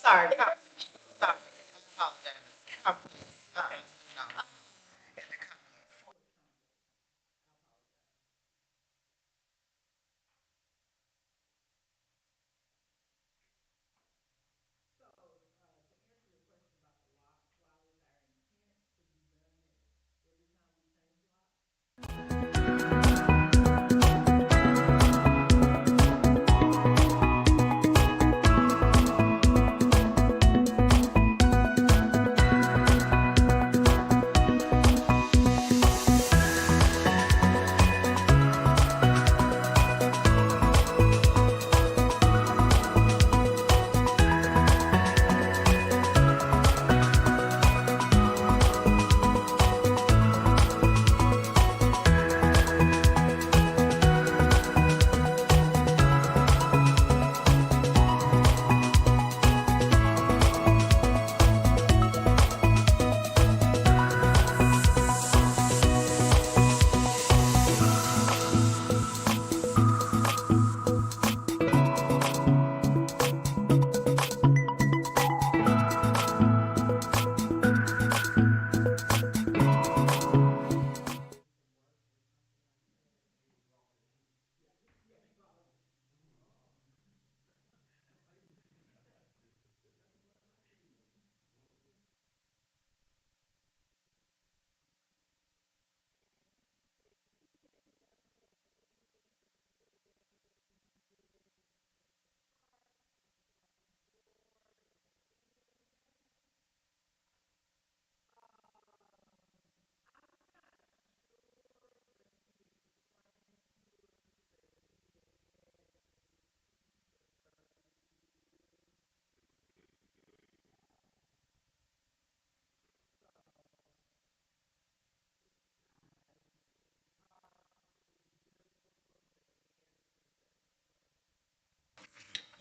Sorry, sorry. I apologize. No.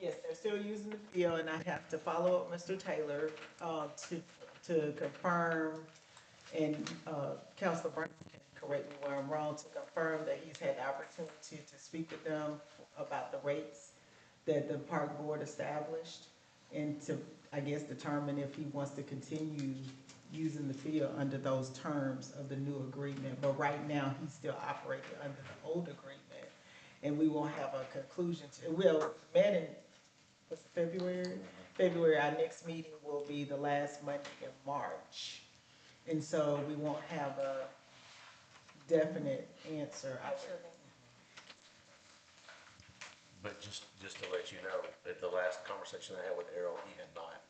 Yes, they're still using the field, and I have to follow up Mr. Taylor, to confirm, and, Counselor Brown can correct me where I'm wrong, to confirm that he's had the opportunity to speak with them about the rates that the park board established, and to, I guess, determine if he wants to continue using the field under those terms of the new agreement. But right now, he's still operating under the old agreement, and we won't have a conclusion to, well, man, in, what's it, February? February, our next meeting will be the last Monday in March. And so we won't have a definite answer. But just to let you know, at the last conversation I had with Errol, he had not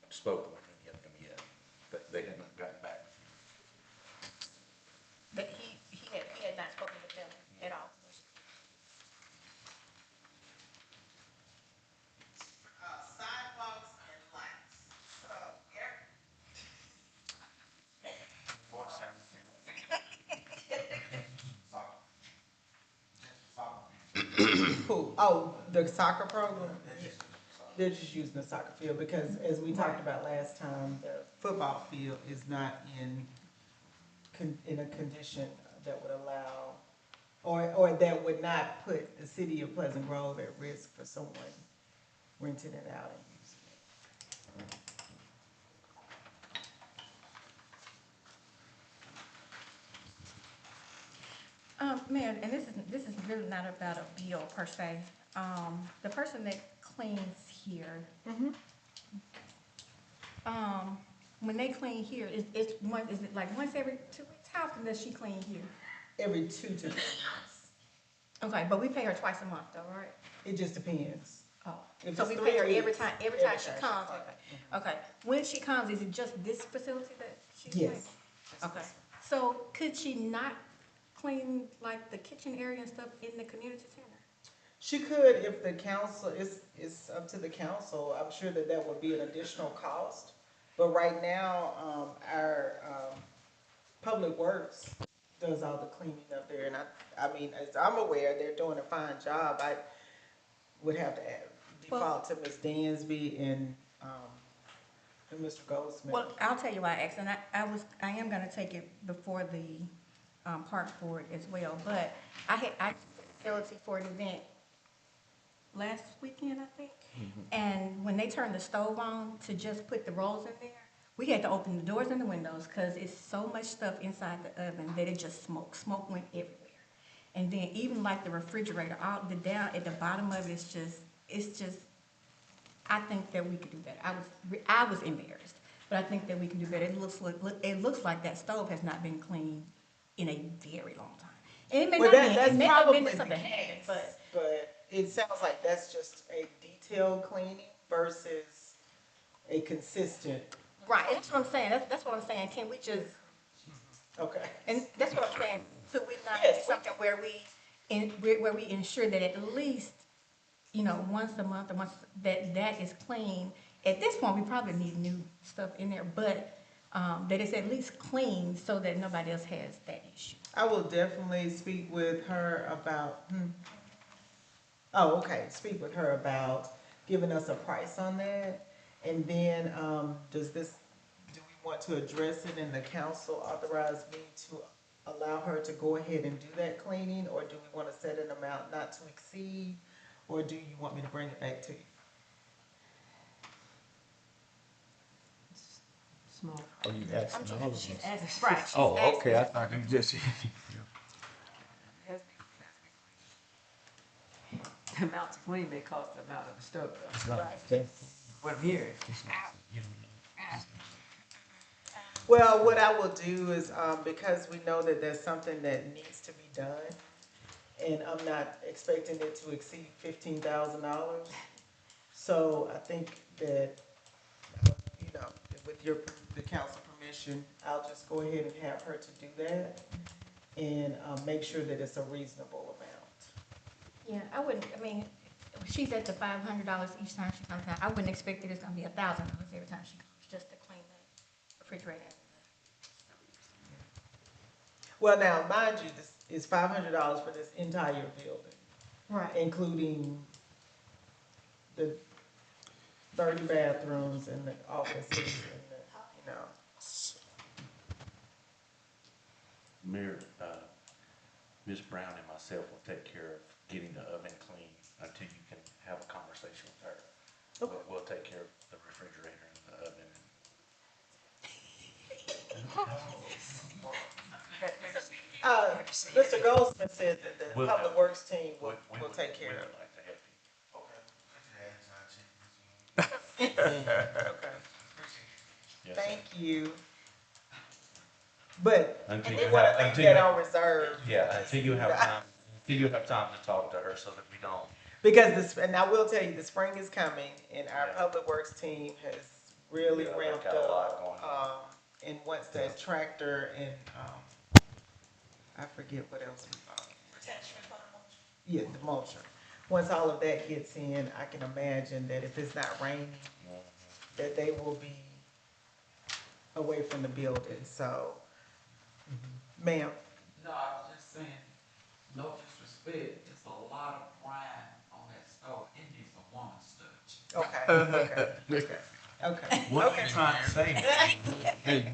spoken with any of them yet. But they had not gotten back. But he had not spoken with them at all. Sidewalks and lights. So, who? Oh, the soccer program? They're just using the soccer field because, as we talked about last time, the football field is not in a condition that would allow, or that would not put the city of Pleasant Grove at risk for someone renting it out and using Mayor, and this is really not about a bill per se. The person that cleans here, it. Mm-hmm. when they clean here, is it like once every 2 weeks? How often does she clean here? Every 2 to 3 months. Okay, but we pay her twice a month though, right? It just depends. Oh, If so it's we 3 pay her every weeks, time every she time she comes, comes. okay. Okay, when she comes, is it just this facility that she cleans? Yes. Okay, so could she not clean like the kitchen area and stuff in the community center? She could if the council, it's up to the council. I'm sure that that would be an additional cost. But right now, our, Public Works does all the cleaning up there. And I mean, as I'm aware, they're doing a fine job. I would have to default to Ms. Dansby and Mr. Goldsmith. Well, I'll tell you why I asked, and I am gonna take it before the, park board as well, but I facility for an event last weekend, I think. And when they turned the stove on to just put the rolls in there, we had to open the doors and the windows because it's so much stuff inside the oven that it just smoked. Smoke went everywhere. And then even like the refrigerator, all the down at the bottom of it is just, I think that we could do better. I was embarrassed, but I think that we can do better. It looks like that stove has not been cleaned in a very long time. And it may Well, not be, that's it may have probably been the something case, happened, but. but it sounds like that's just a detailed cleaning versus a consistent. Right, and that's what I'm saying, that's what I'm saying, can we just, Okay. and that's what I'm saying, could we not Yes, do something where where we ensure that at least, once a month or once, that is clean. At this point, we probably need new stuff in there, but, that it's at least clean so that nobody else has that issue. I will definitely speak with her about, oh, okay, speak with her about giving us a price on that. And then, do we want to address it and the council authorize me to allow her to go ahead and do that cleaning? Or do we want to set an amount not to exceed? Or do you want me to bring it back to you? Small. Oh, you asking all of us? She's asking, right, she's Oh, asking. okay, I thought you just. The amount to clean may cost the amount of the stove, though. Right. What I'm hearing. Well, what I will do is, because we know that there's something that needs to be done, and I'm not expecting it to exceed $15,000. So I think that, with the council permission, I'll just go ahead and have her to do that and, make sure that it's a reasonable amount. Yeah, I mean, she's at the $500 each time she comes out, I wouldn't expect that it's gonna be $1,000 every time she comes, just to clean the refrigerator. Well, now, mind you, this is $500 for this entire building, Right. including the 30 bathrooms and the offices and the. Mayor, Ms. Brown and myself will take care of getting the oven clean until you can have a conversation with her. Okay. We'll take care of the refrigerator and the oven. Mr. Goldsmith said that the We'll Public have- Works team We will take care we of would it. like to help you. Okay, Yes, sir. thank you. But Until we you wanna have- leave until that you- on reserve. Yeah, until you have time to talk to her so that we don't. Because and I will tell you, the spring is coming and our Yeah. Public Works team has really Yeah, they've ramped got a lot up. going on. And once that tractor and, I forget what else we bought. Yeah, the mulcher. Once all of that gets in, I can imagine that if it's not raining, that they will be away from the building, so. Ma'am, No, I was just saying, no disrespect, it's a lot of grime on that stove, it needs a woman's touch. okay. What you trying to say? Hey,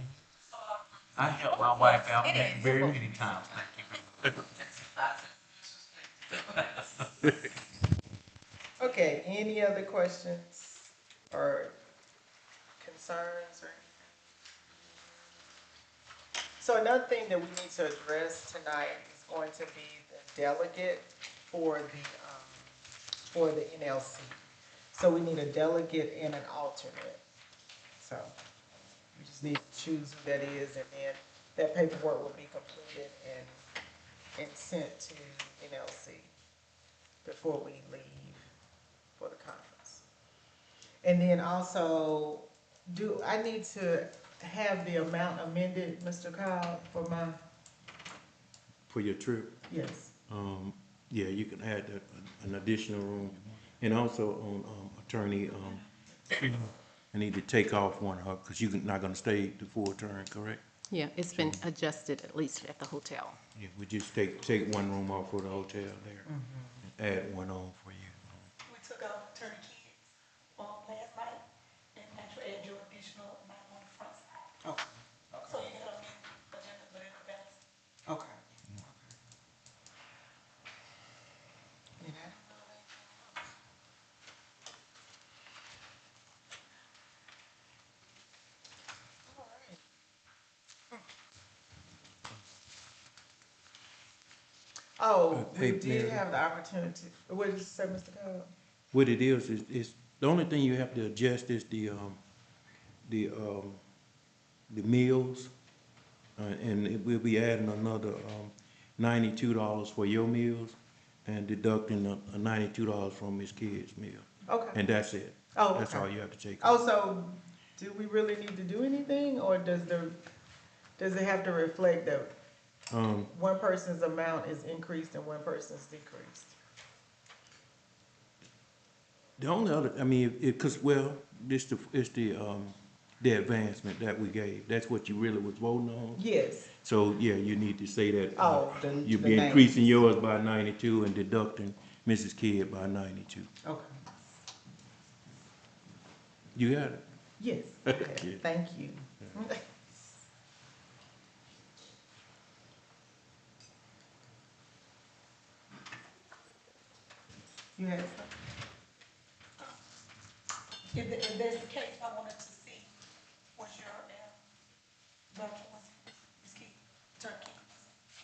I helped my wife out very many times, thank you. Okay, any other questions or concerns or anything? So another thing that we need to address tonight is going to be the delegate for the NLC. So we need a delegate and an alternate. So we just need to choose who that is, and then that paperwork will be completed and sent to NLC before we leave for the conference. And then also, do I need to have the amount amended, Mr. Kyle, for my, For your trip, yes, yeah, you can add that, an additional room. And also on, attorney, I need to take off one of her, cause you're not gonna stay the full term, correct? Yeah, it's been adjusted at least at the hotel. Yeah, we just take one room off for the hotel there, and add one on for you. We took out Attorney Kids last night, and actually add your additional amount on the front side. okay, So you got a agenda, but in advance. okay. And I don't know anything else. Oh, we Hey, did Mary. have the opportunity, what did you say, Mr. Cole? What it is the only thing you have to adjust is the, the meals. We'll be adding another, $92 for your meals and deducting $92 from Ms. Kidd's meal. Okay. And that's it. Oh, That's okay. all you have to take Oh, off. so do we really need to do anything, or does it have to reflect that one person's amount is increased and one person's decreased? The only other, I mean, cause, well, it's the advancement that we gave. That's what you really was voting on. Yes. So, yeah, you need to say that. Oh, You'll the be names. increasing yours by 92 and deducting Mrs. Kidd by 92. Okay. You got it? Yes. Yeah. Okay. Thank you. You had something? If that's the case, I wanted to see what your, Dr. Ms. Key, turkey,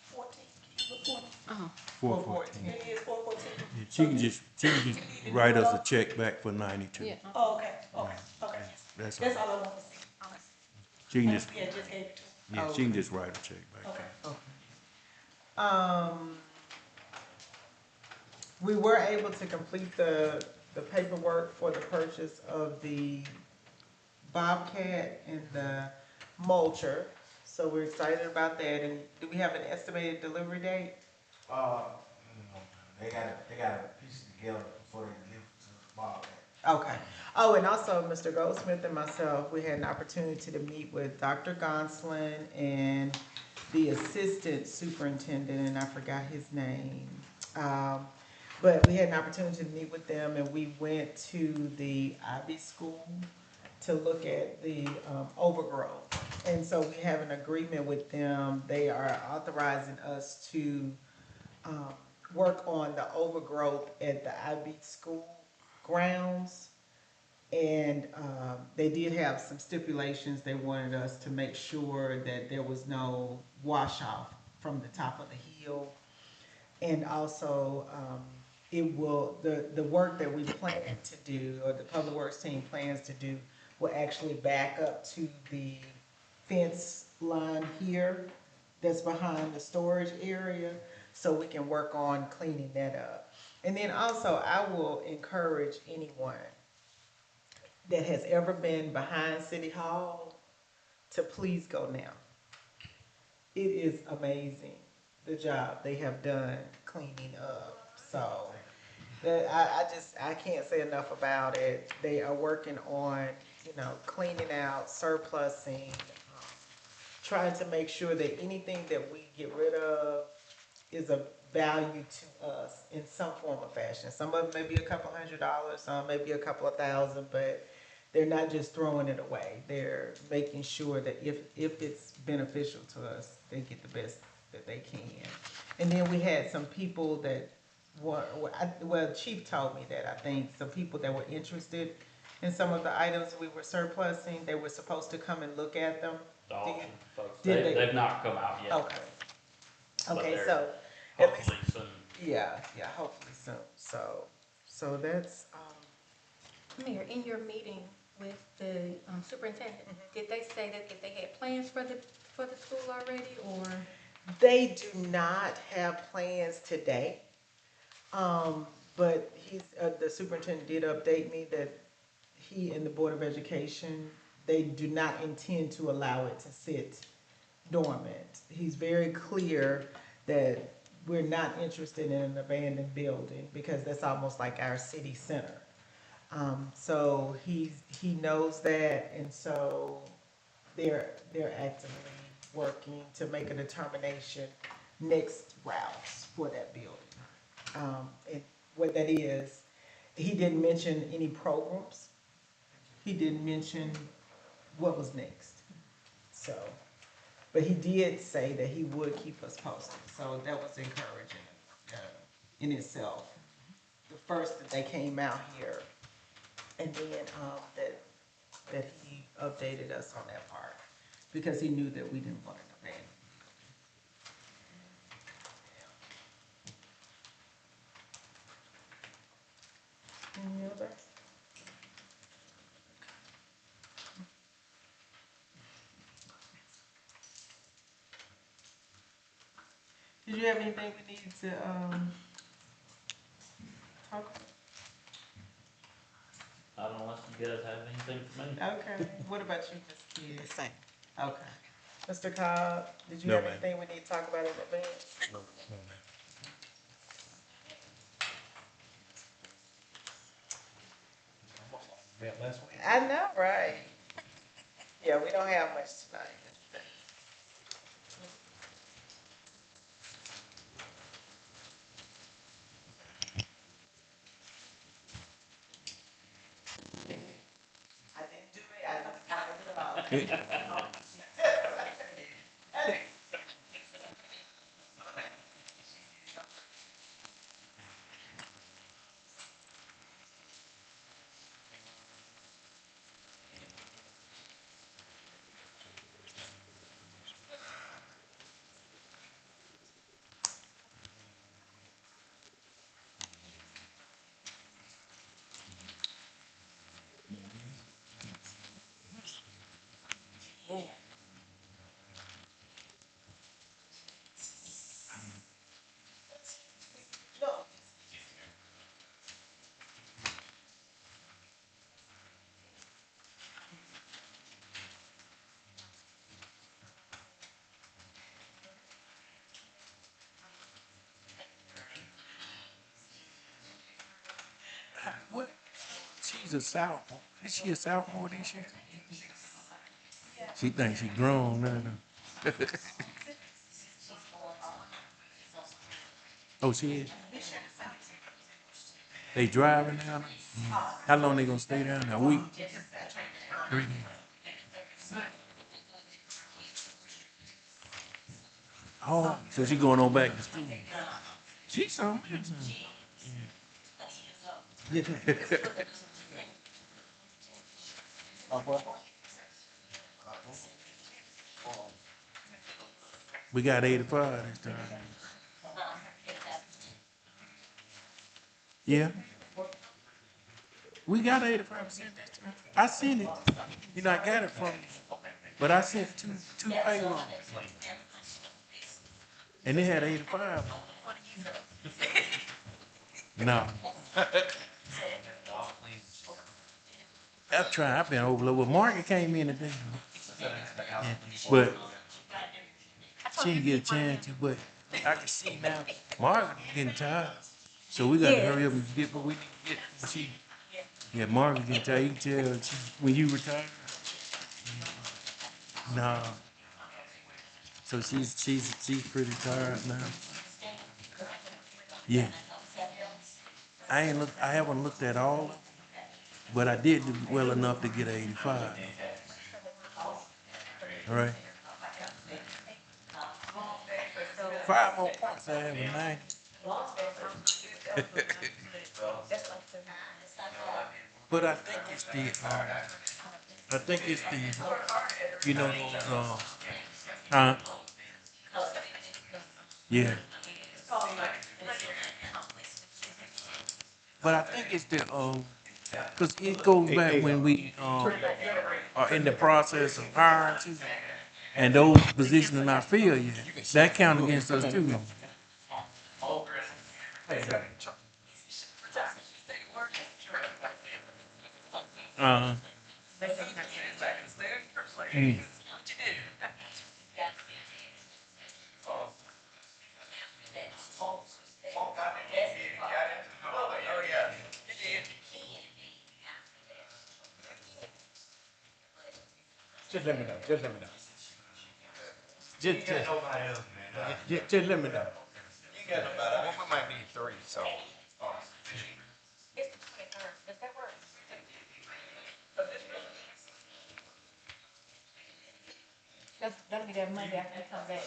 14, Key, 14. Oh, 414. It is 414. She can just write us a check back for 92. yeah. Oh, okay, okay. That's That's all. all I want to see, honestly. She can just, Yeah, just gave it to yeah, she can just write a check back. Okay. Okay. We were able to complete the paperwork for the purchase of the Bobcat and the mulcher. So we're excited about that. And do we have an estimated delivery date? They gotta piece it together before they deliver to Bob. Okay. Oh, and also Mr. Goldsmith and myself, we had an opportunity to meet with Dr. Gonslin and the assistant superintendent, and I forgot his name. But we had an opportunity to meet with them, and we went to the IB school to look at the overgrowth. And so we have an agreement with them. They are authorizing us to work on the overgrowth at the IB school grounds. And they did have some stipulations. They wanted us to make sure that there was no wash off from the top of the hill. And also, the work that we plan to do, or the Public Works team plans to do, will actually back up to the fence line here that's behind the storage area, so we can work on cleaning that up. And then also, I will encourage anyone that has ever been behind City Hall to please go now. It is amazing, the job they have done cleaning up. So I can't say enough about it. They are working on, cleaning out, surplusing, trying to make sure that anything that we get rid of is of value to us in some form or fashion. Some of it may be a couple $100, some may be a couple of thousand, but they're not just throwing it away. They're making sure that if it's beneficial to us, they get the best that they can. And then we had some people that Chief told me that I think some people that were interested in some of the items we were surplusing, they were supposed to come and look at them. The auction folks, did they- they've not come out yet. Okay. But Okay, they're so at least, Hopefully soon. yeah, hopefully soon. So that's, Mayor, in your meeting with the superintendent, did they say that if they had plans for the school already, or? they do not have plans today. But the superintendent did update me that he and the Board of Education, they do not intend to allow it to sit dormant. He's very clear that we're not interested in an abandoned building because that's almost like our city center. So he knows that, and so they're actively working to make a determination next routes for that building. And what that is, he didn't mention any programs. He didn't mention what was next. So, but he did say that he would keep us posted. So that was encouraging in itself. The first that they came out here, and then that he updated us on that part because he knew that we didn't want to abandon. Did you have anything we need to, talk? I don't know unless you guys have anything for me. Okay, what about you, Ms. Kidd? The same. Okay. Mr. Cobb, did you No, have ma'am. anything we need to talk about in advance? No, no, ma'am. That last one? I know, right? Yeah, we don't have much tonight. I didn't do it, I don't know. What? She's a sophomore. Is she a sophomore this year? She thinks she grown now. Oh, she is? They driving down there? How long they gonna stay down there? A week? 3 days? Oh, so she going on back to school? She's something. We got 85 this time. Yeah. We got 85% this time. I sent it. You know, I got it from you. But I sent two payrolls. And they had 85. No. I'm trying. I've been overloaded. Well, Margaret came in today. Yeah. But she didn't get a chance to, but I can see now Margaret getting tired. So we got to hurry up and get what we need to get. She, yeah, Margaret getting tired. You can tell she, when you retire. No. So she's pretty tired now. Yeah. I haven't looked at all, but I did do well enough to get 85. All right. 5 more points. I have a 90. But I think it's the, you know, those, huh? Yeah. But I think it's the, cause it goes back when we, are in the process of hiring too. And those positions are not filled yet. That count against us too. Uh-huh. Mm. Just let me know, just let me know. Just let me know. You got nobody. We might need 3, so. That'll be that Monday after we come back.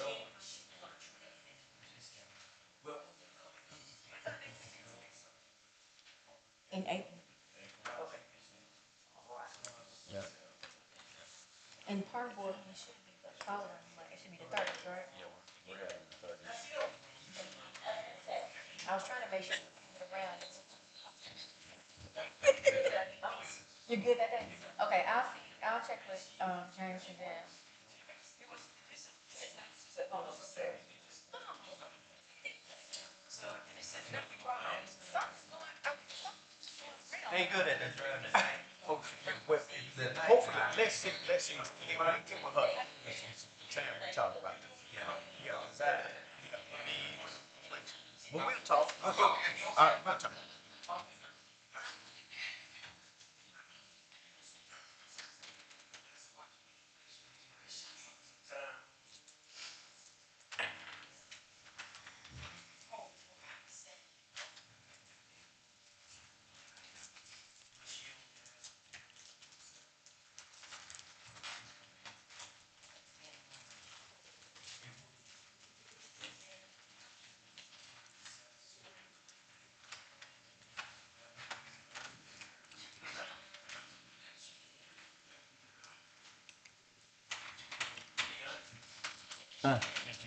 In April. And part board, we should be the following, like, it should be the 30th, right? I was trying to make sure we get around. You're good that day? Okay, I'll check with, James and then. ain't good at that driving. Hopefully, let's see, get with her. Tell her we talk about this. Yeah, exactly. But we'll talk. All right, we'll talk.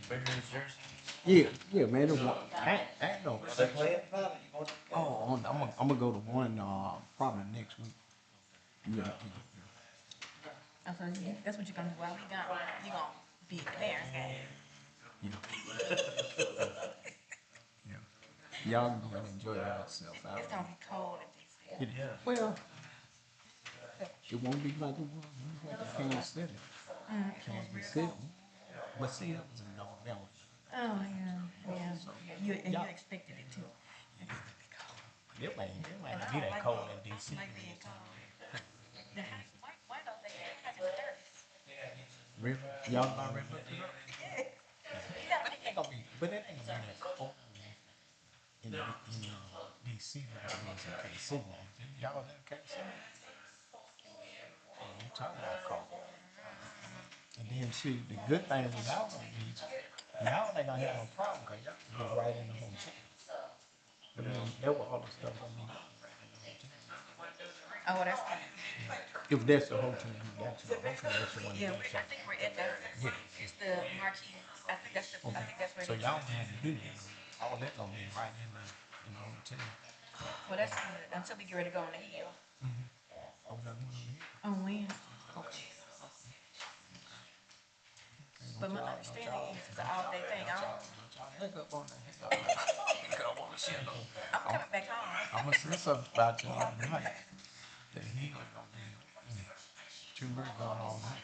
Bigger than Jersey? Yeah, man. I ain't no. Are they playing? Oh, I'm gonna go to one probably next week. Yeah, Oh, so that's what you're gonna do while we gone. You gonna be at the Bears game. yeah. Y'all can go and enjoy yourself out. It's gonna be cold in DC. Well, it won't be like it was when we went to Kansas City. Kansas City. But see, that was in November. Oh yeah. You expected it to. It's gonna be cold. It might be that cold in DC. Like being cold. The house, why don't they have it in the 30s? Really? Y'all already looked it up? Yeah. But it ain't gonna be. But it ain't gonna be that cold in DC like it was in Kansas City. Y'all was in Kansas City? I'm talking about cold. And then see, the good thing with y'all gonna be, y'all ain't gonna have no problem because y'all can go right in the hotel. But then that was all the stuff gonna be right in the hotel. Oh, well, that's good. If that's the hotel you got, you know, hopefully that's the one you Yeah, got. I think we're at the. It's the marquee. I think that's the. I think that's where. So y'all don't have to do that. All that gonna be right in the hotel. Well, that's good. Until we get ready to go on the hill. Oh, that one over here. On Wednesday. But my understanding is it's an all-day thing. Y'all look up on that hill. I wanna see it. I'm coming back home. I'm gonna say something about you all night. The hill is gonna be too much going on night.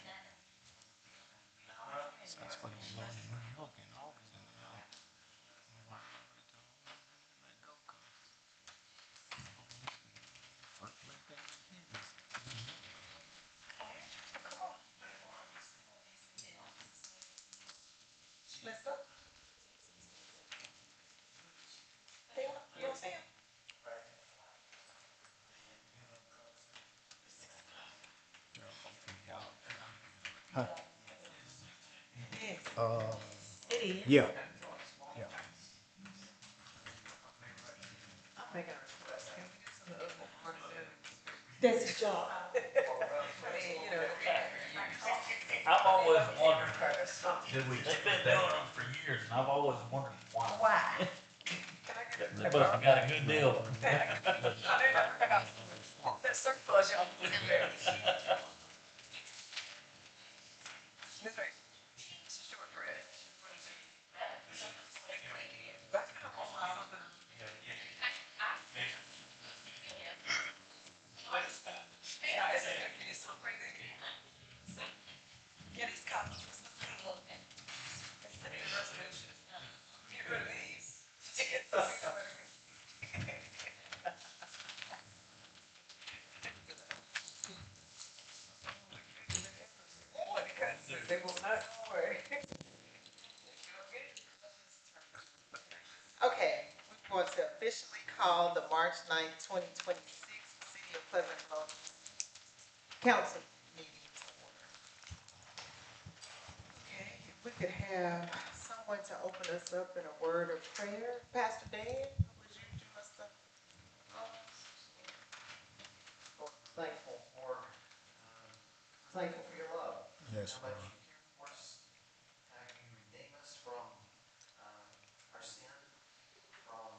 So that's what it's going in New York and August and Let's go. You don't see him? Yes. It is. yeah. I'm making a request. Can we do some of the other ordinances? That's his job. I mean, you know, I've always wondered, Did we? they've been doing them for years, and I've always wondered why. Why? can I get They must have got a good deal from that. that surplus y'all put in there? This way. Short bread. That's kind of something. Yeah, it's so crazy. Get these copies. It's the new resolution. Get rid of these. Because they will not go away. Okay, we're going to officially call the March 9th, 2026 City of Pleasant Grove Council meeting to order. Okay, if we could have someone to open us up in a word of prayer. Pastor Dan, would you do us the? Thankful for, thankful for your love. Yes. How much you care for us, how you redeem us from our sin, from,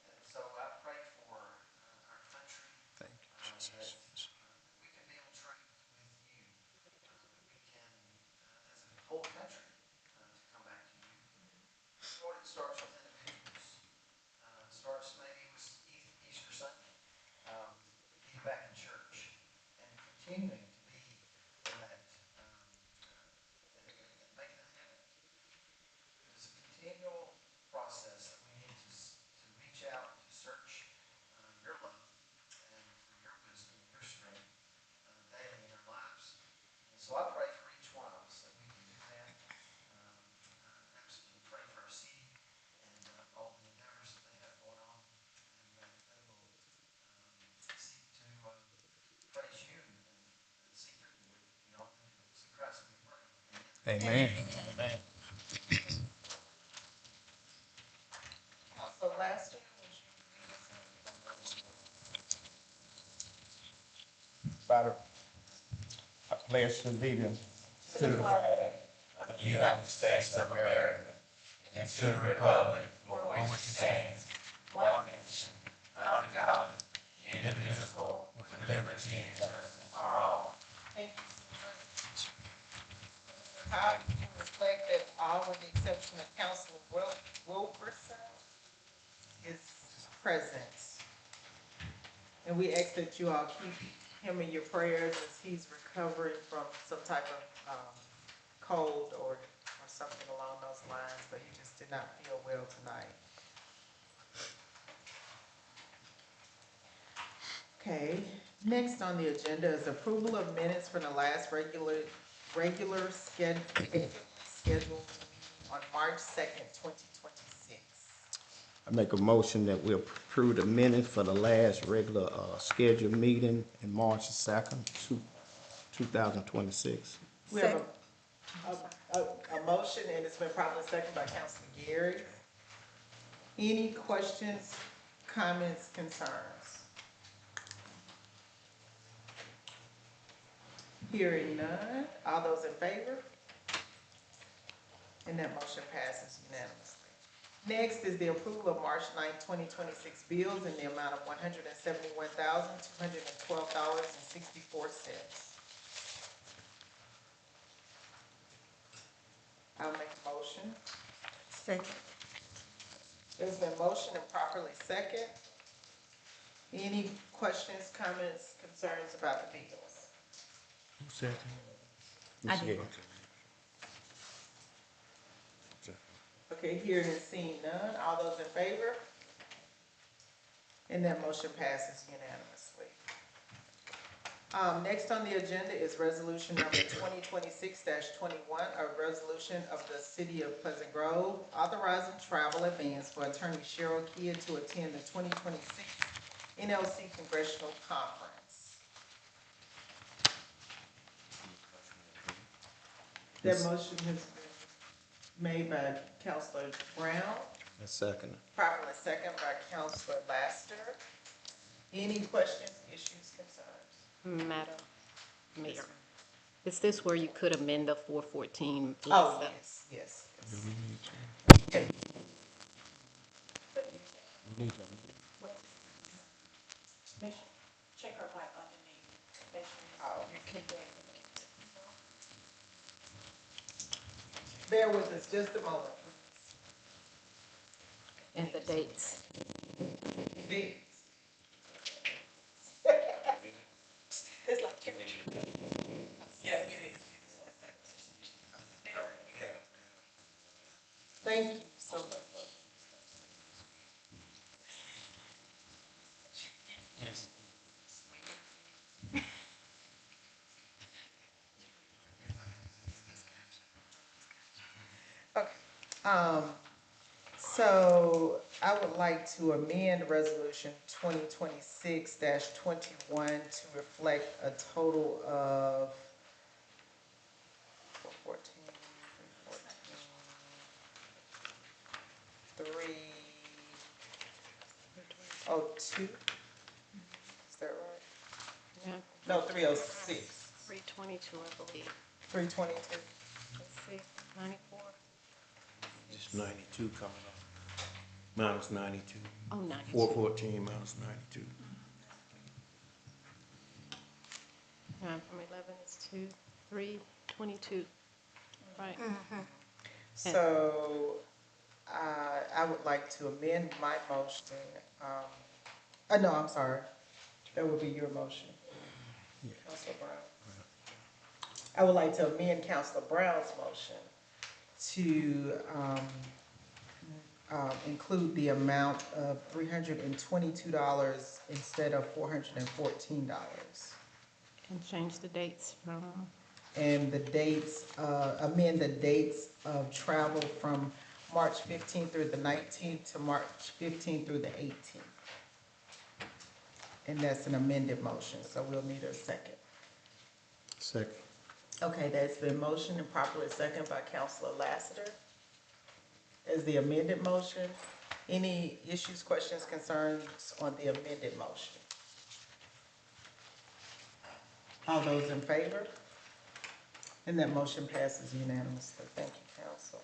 and so I pray for our country. Thank you, That Jesus. we can be on track with you, that we can, as a whole country, to come back to you. Lord, it starts with individuals. Starts maybe with Easter Sunday. Amen. So last year, Father, I pledge allegiance to the flag of the United States of America and to the republic for which it stands, one nation, under God, indivisible, with liberty and justice for all. thank you so much. How you can reflect that all with the exception of Councilor Wilkerson is present. And we ask that you all keep him in your prayers as he's recovering from some type of, cold or something along those lines, but he just did not feel well tonight. Okay, next on the agenda is approval of minutes for the last regular scheduled on March 2nd, 2026. I make a motion that we approve the minutes for the last regular, scheduled meeting in March 2nd, 2026. We have a motion, and it's been properly seconded by Councilor Gary. Any questions, comments, concerns? Hearing none, all those in favor? And that motion passes unanimously. Next is the approval of March 9th, 2026 bills in the amount of $171,212.64. I'll make a motion. Second. There's been motion and properly second. Any questions, comments, concerns about the bills? Who said I did. Okay, hearing and seeing none, all those in favor? And that motion passes unanimously. Next on the agenda is resolution number 2026-21, a resolution of the City of Pleasant Grove authorizing travel advance for Attorney Cheryl Kidd to attend the 2026 NLC Congressional Conference. That motion has been made by Councilor Brown, A second. properly second by Councilor Laster. Any questions, issues, concerns? Madam Mayor, is this where you could amend the 414? Oh, list? yes. Do we need to? Okay. We need to. Check her mic underneath. Make sure Oh, you can. Bear with us just a moment. And the dates? Please. it's like, yeah, it is. Thank you so much. Yes. Okay, so I would like to amend resolution 2026-21 to reflect a total of 14, 302. Is that right? Yeah, No, 306. 322, I believe. 322. Let's see, 94? It's 92 coming up. Minus 92. Oh, 92. 414 minus 92. From 11 is 2, 3, 22. Right. So, I would like to amend my motion, no, I'm sorry, that would be your motion. Councilor Brown. I would like to amend Councilor Brown's motion to, include the amount of $322 instead of $414. And change the dates from, And the dates, amend the dates of travel from March 15th through the 19th to March 15th through the 18th. And that's an amended motion, so we'll need a second. Second. Okay, that's been motioned and properly seconded by Counselor Lassiter as the amended motion. Any issues, questions, concerns on the amended motion? All those in favor? And that motion passes unanimously. Thank you, council.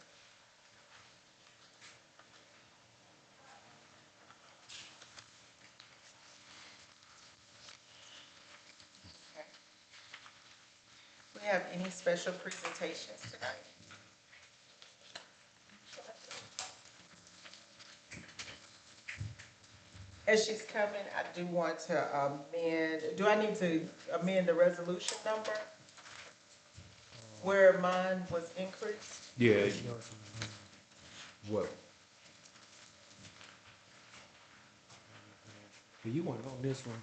Okay. We have any special presentations tonight? As she's coming, I do want to amend, do I need to amend the resolution number? Where mine was increased? Yeah. What? You want it on this one?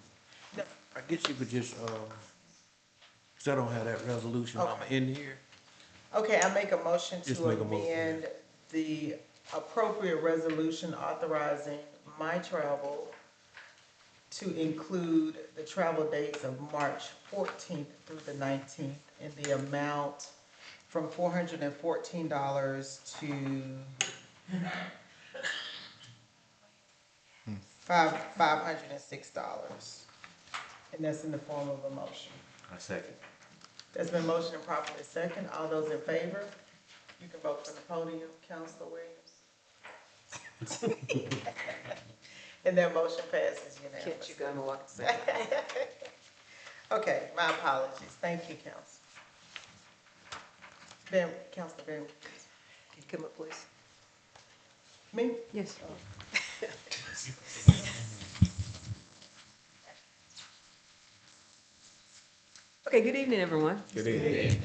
No. I guess you could just, 'cause I don't have that resolution number Okay. in here. Okay, I make a motion Just to make a motion, amend the appropriate resolution authorizing my travel to include the travel dates of March 14th through the 19th in the amount from $414 to $506. And that's in the form of a motion. I second. That's been motioned and properly second. All those in favor? You can vote from the podium, Counselor Williams. And that motion passes unanimously. Can't you go and walk? Okay, my apologies. Thank you, Counsel. Counselor Van, Can you come up, please? me? Yes. Okay, good evening, everyone. Good evening.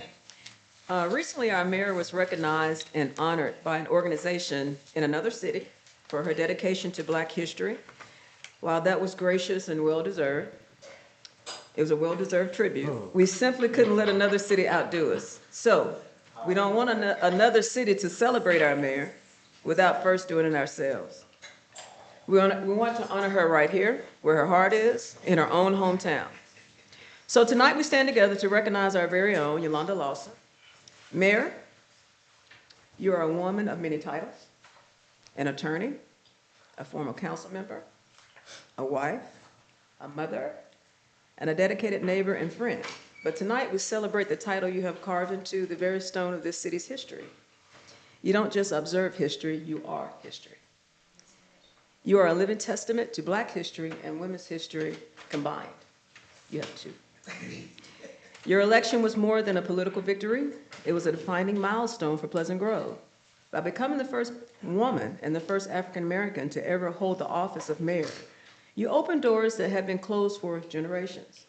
Recently, our mayor was recognized and honored by an organization in another city for her dedication to Black history. While that was gracious and well-deserved, it was a well-deserved tribute. We simply couldn't let another city outdo us. So, we don't want another city to celebrate our mayor without first doing it ourselves. We want to honor her right here, where her heart is, in her own hometown. So tonight we stand together to recognize our very own Yolanda Lawson. Mayor, you are a woman of many titles, an attorney, a former council member, a wife, a mother, and a dedicated neighbor and friend. But tonight we celebrate the title you have carved into the very stone of this city's history. You don't just observe history, you are history. You are a living testament to Black history and women's history combined. You have two. Your election was more than a political victory. It was a defining milestone for Pleasant Grove. By becoming the first woman and the first African American to ever hold the office of mayor, you opened doors that have been closed for generations.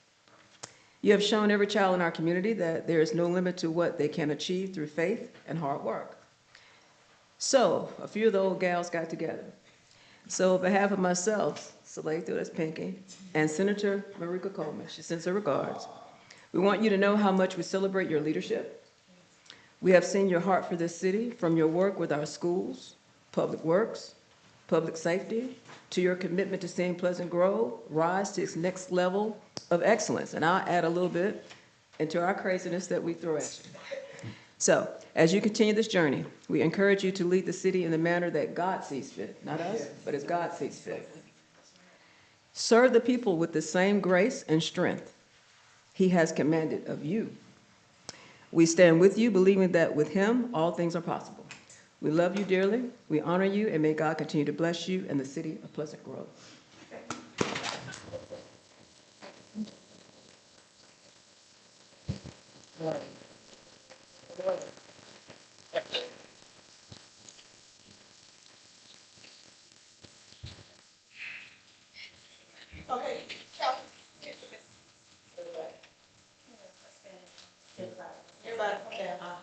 You have shown every child in our community that there is no limit to what they can achieve through faith and hard work. So, a few of the old gals got together. So, on behalf of myself, Soleil that's Pinky, and Senator Marika Coleman, she sends her regards, we want you to know how much we celebrate your leadership. We have seen your heart for this city, from your work with our schools, public works, public safety, to your commitment to seeing Pleasant Grove rise to its next level of excellence. And I'll add a little bit into our craziness that we throw at you. So, as you continue this journey, we encourage you to lead the city in the manner that God sees fit, not us, but as God sees fit. Serve the people with the same grace and strength He has commanded of you. We stand with you, believing that with Him, all things are possible. We love you dearly, we honor you, and may God continue to bless you and the city of Pleasant Grove. Okay, Kelly. Everybody come down, huh?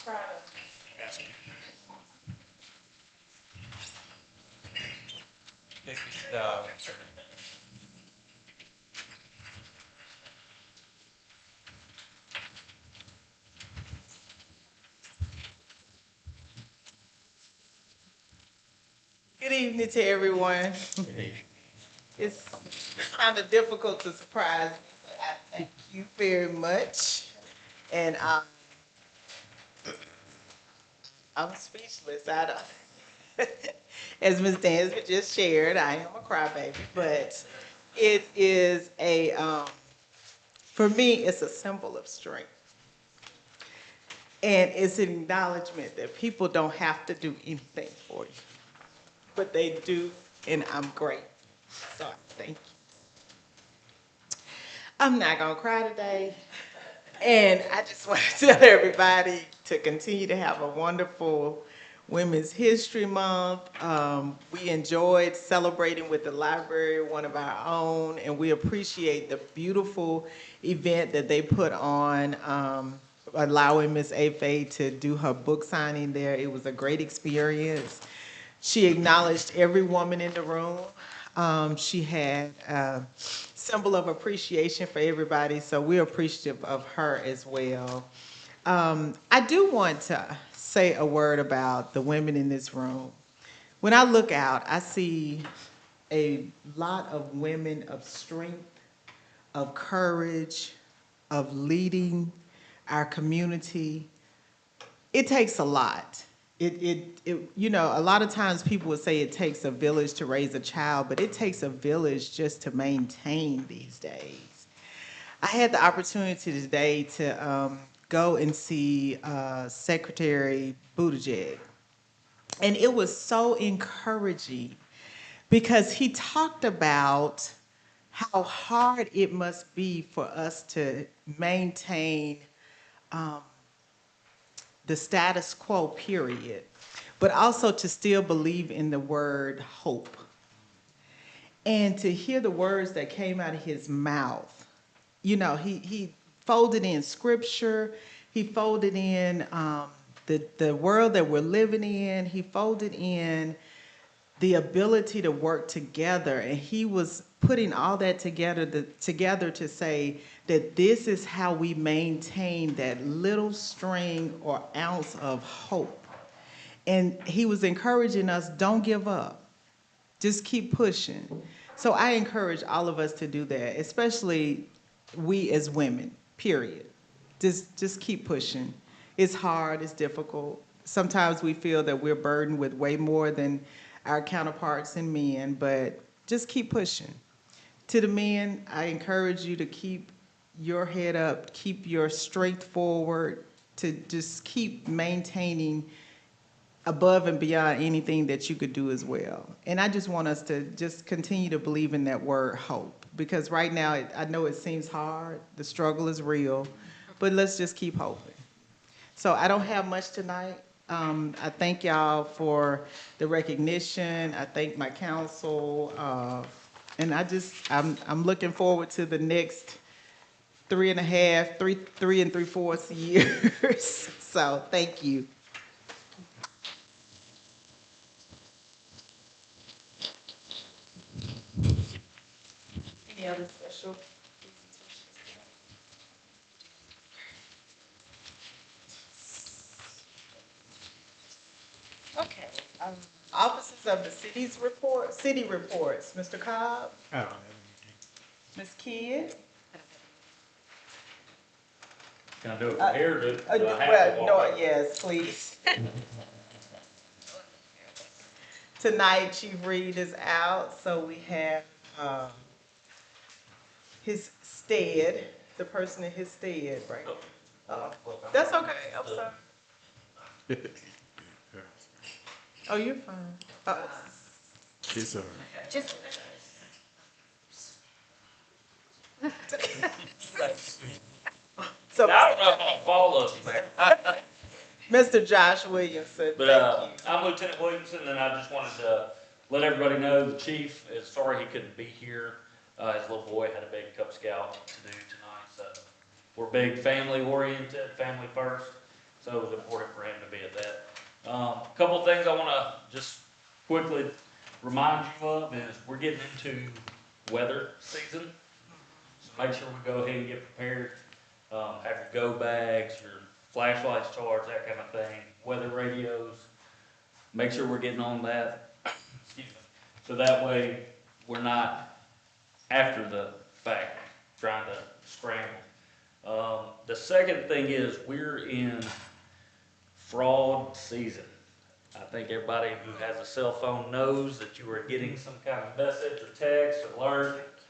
try to. Good evening to everyone. It's kind of difficult to surprise me, but I thank you very much. And I'm speechless. I don't, as Ms. Dansby just shared, I am a crybaby, but it is for me, it's a symbol of strength. And it's an acknowledgement that people don't have to do anything for you, but they do, and I'm great. So thank you. I'm not gonna cry today. And I just want to tell everybody to continue to have a wonderful Women's History Month. We enjoyed celebrating with the library, one of our own, and we appreciate the beautiful event that they put on, allowing Miss Afe to do her book signing there. It was a great experience. She acknowledged every woman in the room. She had a symbol of appreciation for everybody, so we're appreciative of her as well. I do want to say a word about the women in this room. When I look out, I see a lot of women of strength, of courage, of leading our community. It takes a lot. You know, a lot of times people would say it takes a village to raise a child, but it takes a village just to maintain these days. I had the opportunity today to go and see Secretary Buttigieg, and it was so encouraging because he talked about how hard it must be for us to maintain the status quo, period, but also to still believe in the word hope. And to hear the words that came out of his mouth, you know, he folded in scripture, he folded in the world that we're living in, he folded in the ability to work together, and he was putting all that together to say that this is how we maintain that little string or ounce of hope. And he was encouraging us, don't give up, just keep pushing. So I encourage all of us to do that, especially we as women, period. Just keep pushing. It's hard, it's difficult. Sometimes we feel that we're burdened with way more than our counterparts and men, but just keep pushing. To the men, I encourage you to keep your head up, keep your strength forward, to just keep maintaining above and beyond anything that you could do as well. And I just want us to just continue to believe in that word hope, because right now, I know it seems hard, the struggle is real, but let's just keep hoping. So I don't have much tonight. I thank y'all for the recognition. I thank my council. And I'm looking forward to the next 3 3.75 years. So thank you. Any other special okay. Officers of the city reports. Mr. Cobb, I don't have Ms. Kidd. Can I do it from here or do I have to Well, walk no, over? yes, please. Tonight, Chief Reed is out, so we have his stead, the person in his stead, right? That's okay, I'm sorry. Oh, you're fine. It's all right. Just, So, I don't know if I'll follow us there. Mr. Josh Williamson, But, thank you. I'm Lieutenant Williamson, and I just wanted to let everybody know the chief is sorry he couldn't be here. His little boy had a big Cub Scout to do tonight, so we're big family oriented, family first. so it was important for him to be at that. Couple things I wanna just quickly remind you of is we're getting into weather season. So make sure we go ahead and get prepared, have your go bags, your flashlights charged, that kind of thing, weather radios. Make sure we're getting on that, excuse me, so that way we're not after the fact trying to scramble. The second thing is we're in fraud season. I think everybody who has a cell phone knows that you are getting some kind of message or text or alert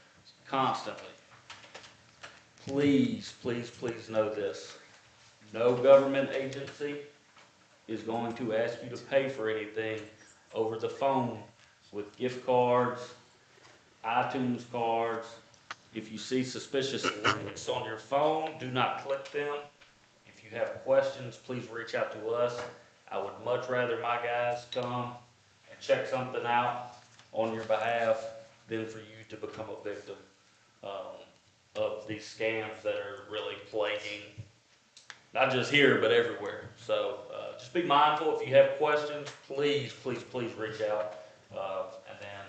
constantly. Please, please, please know this. No government agency is going to ask you to pay for anything over the phone with gift cards, iTunes cards. If you see suspicious links on your phone, do not click them. If you have questions, please reach out to us. I would much rather my guys come and check something out on your behalf than for you to become a victim of these scams that are really plaguing, not just here, but everywhere. So just be mindful. If you have questions, please, please, please reach out, and then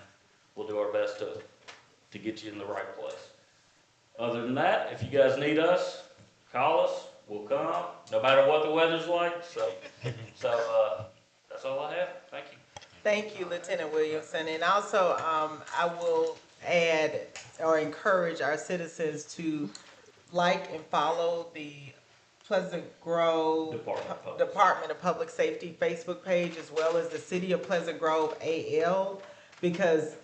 we'll do our best to get you in the right place. Other than that, if you guys need us, call us. We'll come, no matter what the weather's like. So that's all I have. Thank you. Thank you, Lieutenant Williamson. And also, I will add or encourage our citizens to like and follow the Pleasant Grove Department of Public Safety Facebook page, as well as the City of Pleasant Grove AL, because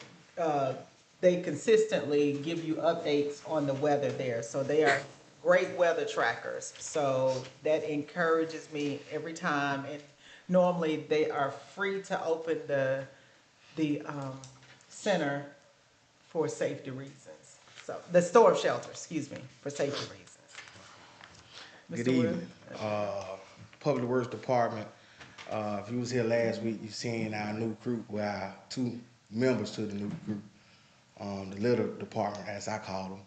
they consistently give you updates on the weather there. So they are great weather trackers. So that encourages me every time. And normally they are free to open the center for safety reasons. So the storm shelter, excuse me, for safety reasons. Good evening. Public Works Department. If you was here last week, you seen our new group, well, our 2 members to the new group, the little department, as I call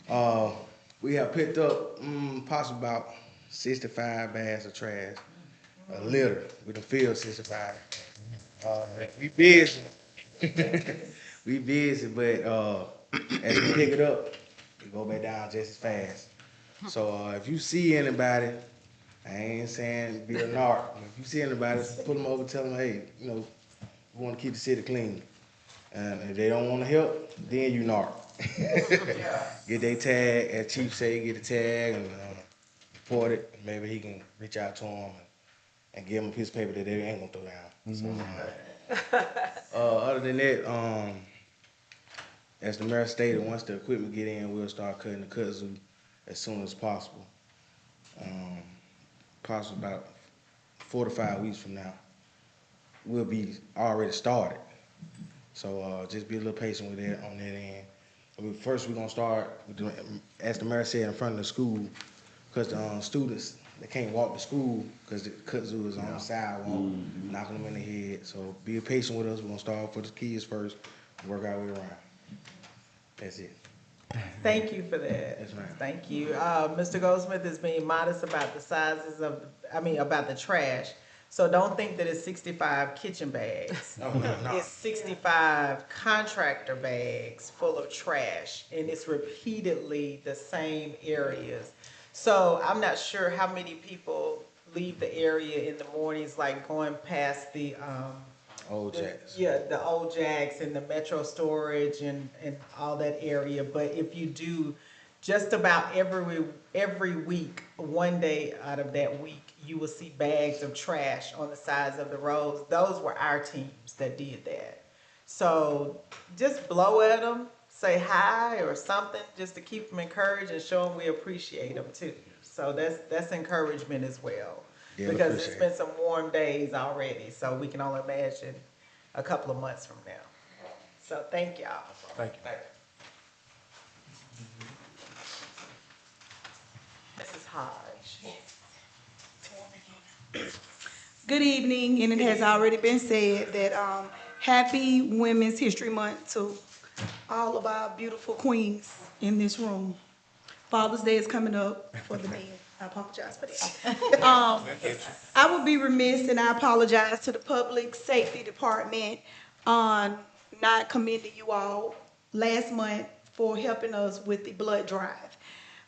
them. We have picked up possibly about 65 bags of trash, a litter. We done filled 65. We busy. We busy, but as we pick it up, we go back down just as fast. So if you see anybody, I ain't saying be a narc. If you see anybody, pull them over, tell them, hey, you know, we want to keep the city clean. And if they don't want to help, then you narc. Get their tag, as Chief say, get the tag and report it. Maybe he can reach out to them and give them a piece of paper that they ain't gonna throw down. So, other than that, as the mayor stated, once the equipment get in, we'll start cutting the kudzu as soon as possible. Possibly about 4 to 5 weeks from now, we'll be already started. So just be a little patient with that on that end. First, we're gonna start with the, as the mayor said, in front of the school, because the students, they can't walk to school because the kudzu is on the sidewalk, knocking them in the head. So be patient with us. We're gonna start for the kids first, and work our way around. That's it. Thank you for that. Yes, ma'am. Thank you. Mr. Goldsmith is being modest about the sizes of, about the trash. So don't think that it's 65 kitchen bags. No. It's 65 contractor bags full of trash, and it's repeatedly the same areas. So I'm not sure how many people leave the area in the mornings, like going past the Old Jacks. Yeah, the Old Jacks and the Metro Storage and all that area. But if you do, just about every week, one day out of that week, you will see bags of trash on the sides of the roads. Those were our teams that did that. So just blow at them, say hi or something, just to keep them encouraged and show them we appreciate them too. So that's encouragement as well. Yeah, because it's been some warm days already, so we can only imagine a couple of months from now. So thank y'all. Thank you. Mrs. Hodge. Good evening, and it has already been said that happy Women's History Month to all of our beautiful queens in this room. Father's Day is coming up for the men. I apologize for that. I would be remiss, and I apologize to the Public Safety Department on not commending you all last month for helping us with the blood drive.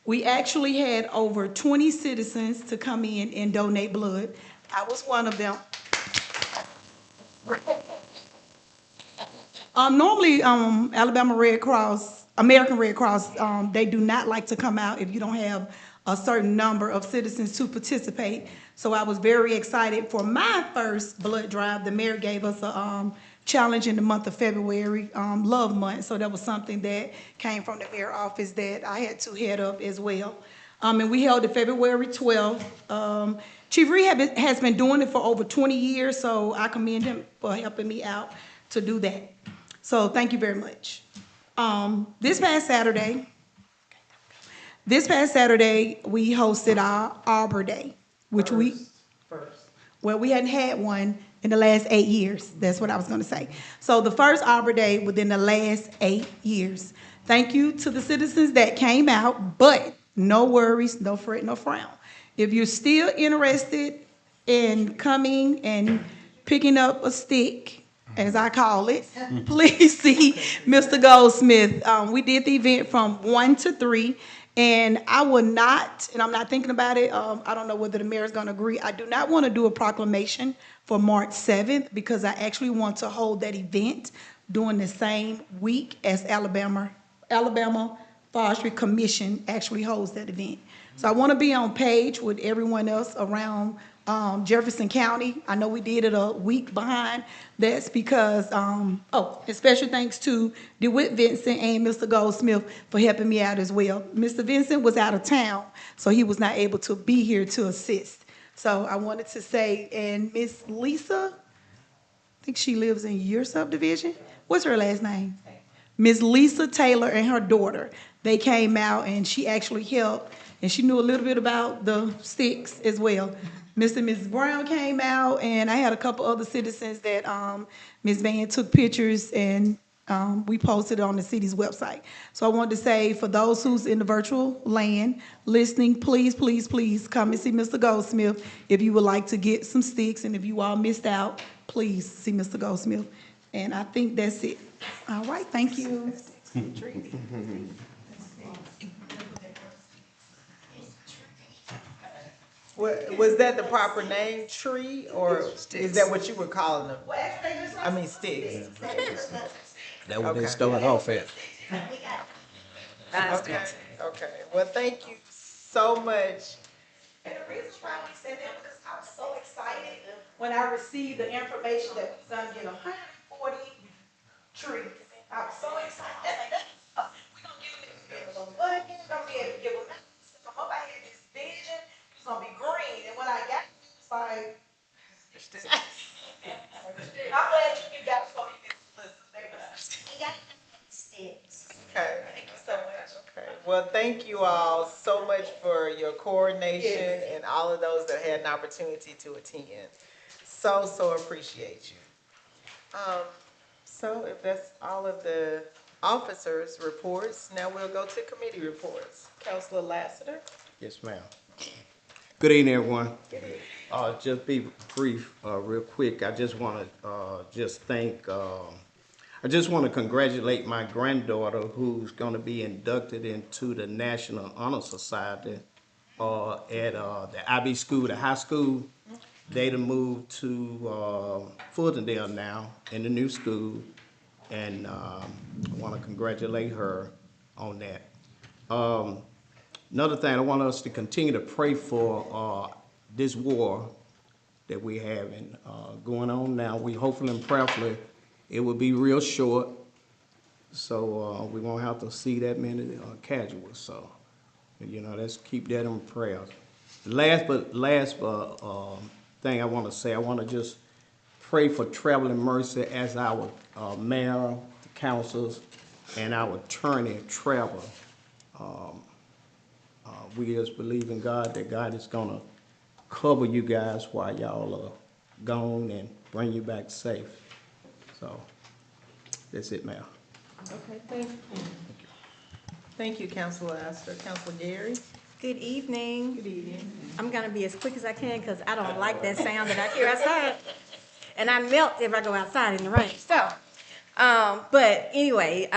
We actually had over 20 citizens to come in and donate blood. I was one of them. Normally, Alabama Red Cross, American Red Cross, they do not like to come out if you don't have a certain number of citizens to participate. So I was very excited for my first blood drive. The mayor gave us a challenge in the month of February, Love Month. So that was something that came from the mayor's office that I had to head up as well. And we held it February 12th. Chief Rehab has been doing it for over 20 years, so I commend him for helping me out to do that. So thank you very much. This past Saturday, we hosted our Arbor Day, which we hadn't had one in the last 8 years. That's what I was gonna say. So the first Arbor Day within the last 8 years. Thank you to the citizens that came out, but no worries, no fret, no frown. If you're still interested in coming and picking up a stick, as I call it, please see Mr. Goldsmith. We did the event from 1 to 3, and I will not, and I'm not thinking about it, I don't know whether the mayor is gonna agree, I do not wanna do a proclamation for March 7th because I actually want to hold that event during the same week as Alabama Forestry Commission actually holds that event. So I wanna be on page with everyone else around Jefferson County. I know we did it a week behind. That's because, and special thanks to DeWitt Vincent and Mr. Goldsmith for helping me out as well. Mr. Vincent was out of town, so he was not able to be here to assist. So I wanted to say, and Miss Lisa, I think she lives in your subdivision. What's her last name? Miss Lisa Taylor and her daughter. They came out and she actually helped, and she knew a little bit about the sticks as well. Mr. and Mrs. Brown came out, and I had a couple other citizens that Ms. Van took pictures, and we posted it on the city's website. So I wanted to say, for those who's in the virtual land listening, please, please, please come and see Mr. Goldsmith if you would like to get some sticks, and if you all missed out, please see Mr. Goldsmith. And I think that's it. All right, thank you. Was that the proper name, tree, or is that what you were calling them? I mean, sticks. That what they Okay. started off at. Okay, well, thank you so much. And the reason why we said that because I was so excited when I received the information that we was gonna get 140 trees. I was so excited. We gonna give them money, gonna be able to give them. I had this vision, it's gonna be green, and when I got it, it's like. I'm glad you got so many sticks. Okay. Thank you so much. Okay, well, thank you all so much for your coordination and all of those that had an opportunity to attend. So appreciate you. So if that's all of the officers' reports, now we'll go to committee reports. Councilor Lassiter? Yes, ma'am. Good evening, everyone. Just be brief, real quick. I just want to I just want to congratulate my granddaughter who's going to be inducted into the National Honor Society at the IB school, the high school. They done moved to Fultondale now in the new school, and I want to congratulate her on that. Another thing, I want us to continue to pray for this war that we have going on now. We hopefully and prayerfully it will be real short, so we won't have to see that many casualties. So, let's keep that in prayer. Last thing I want to say, I want to just pray for traveling mercy as our mayor, the councils, and our attorney travel. We just believe in God that God is going to cover you guys while y'all are gone and bring you back safe. So that's it, ma'am. Okay, thank you. Thank you, Councilor Astor. Councilor Gary? Good evening. Good evening. I'm gonna be as quick as I can because I don't like that sound that I hear outside. And I melt if I go outside in the rain. So, but anyway,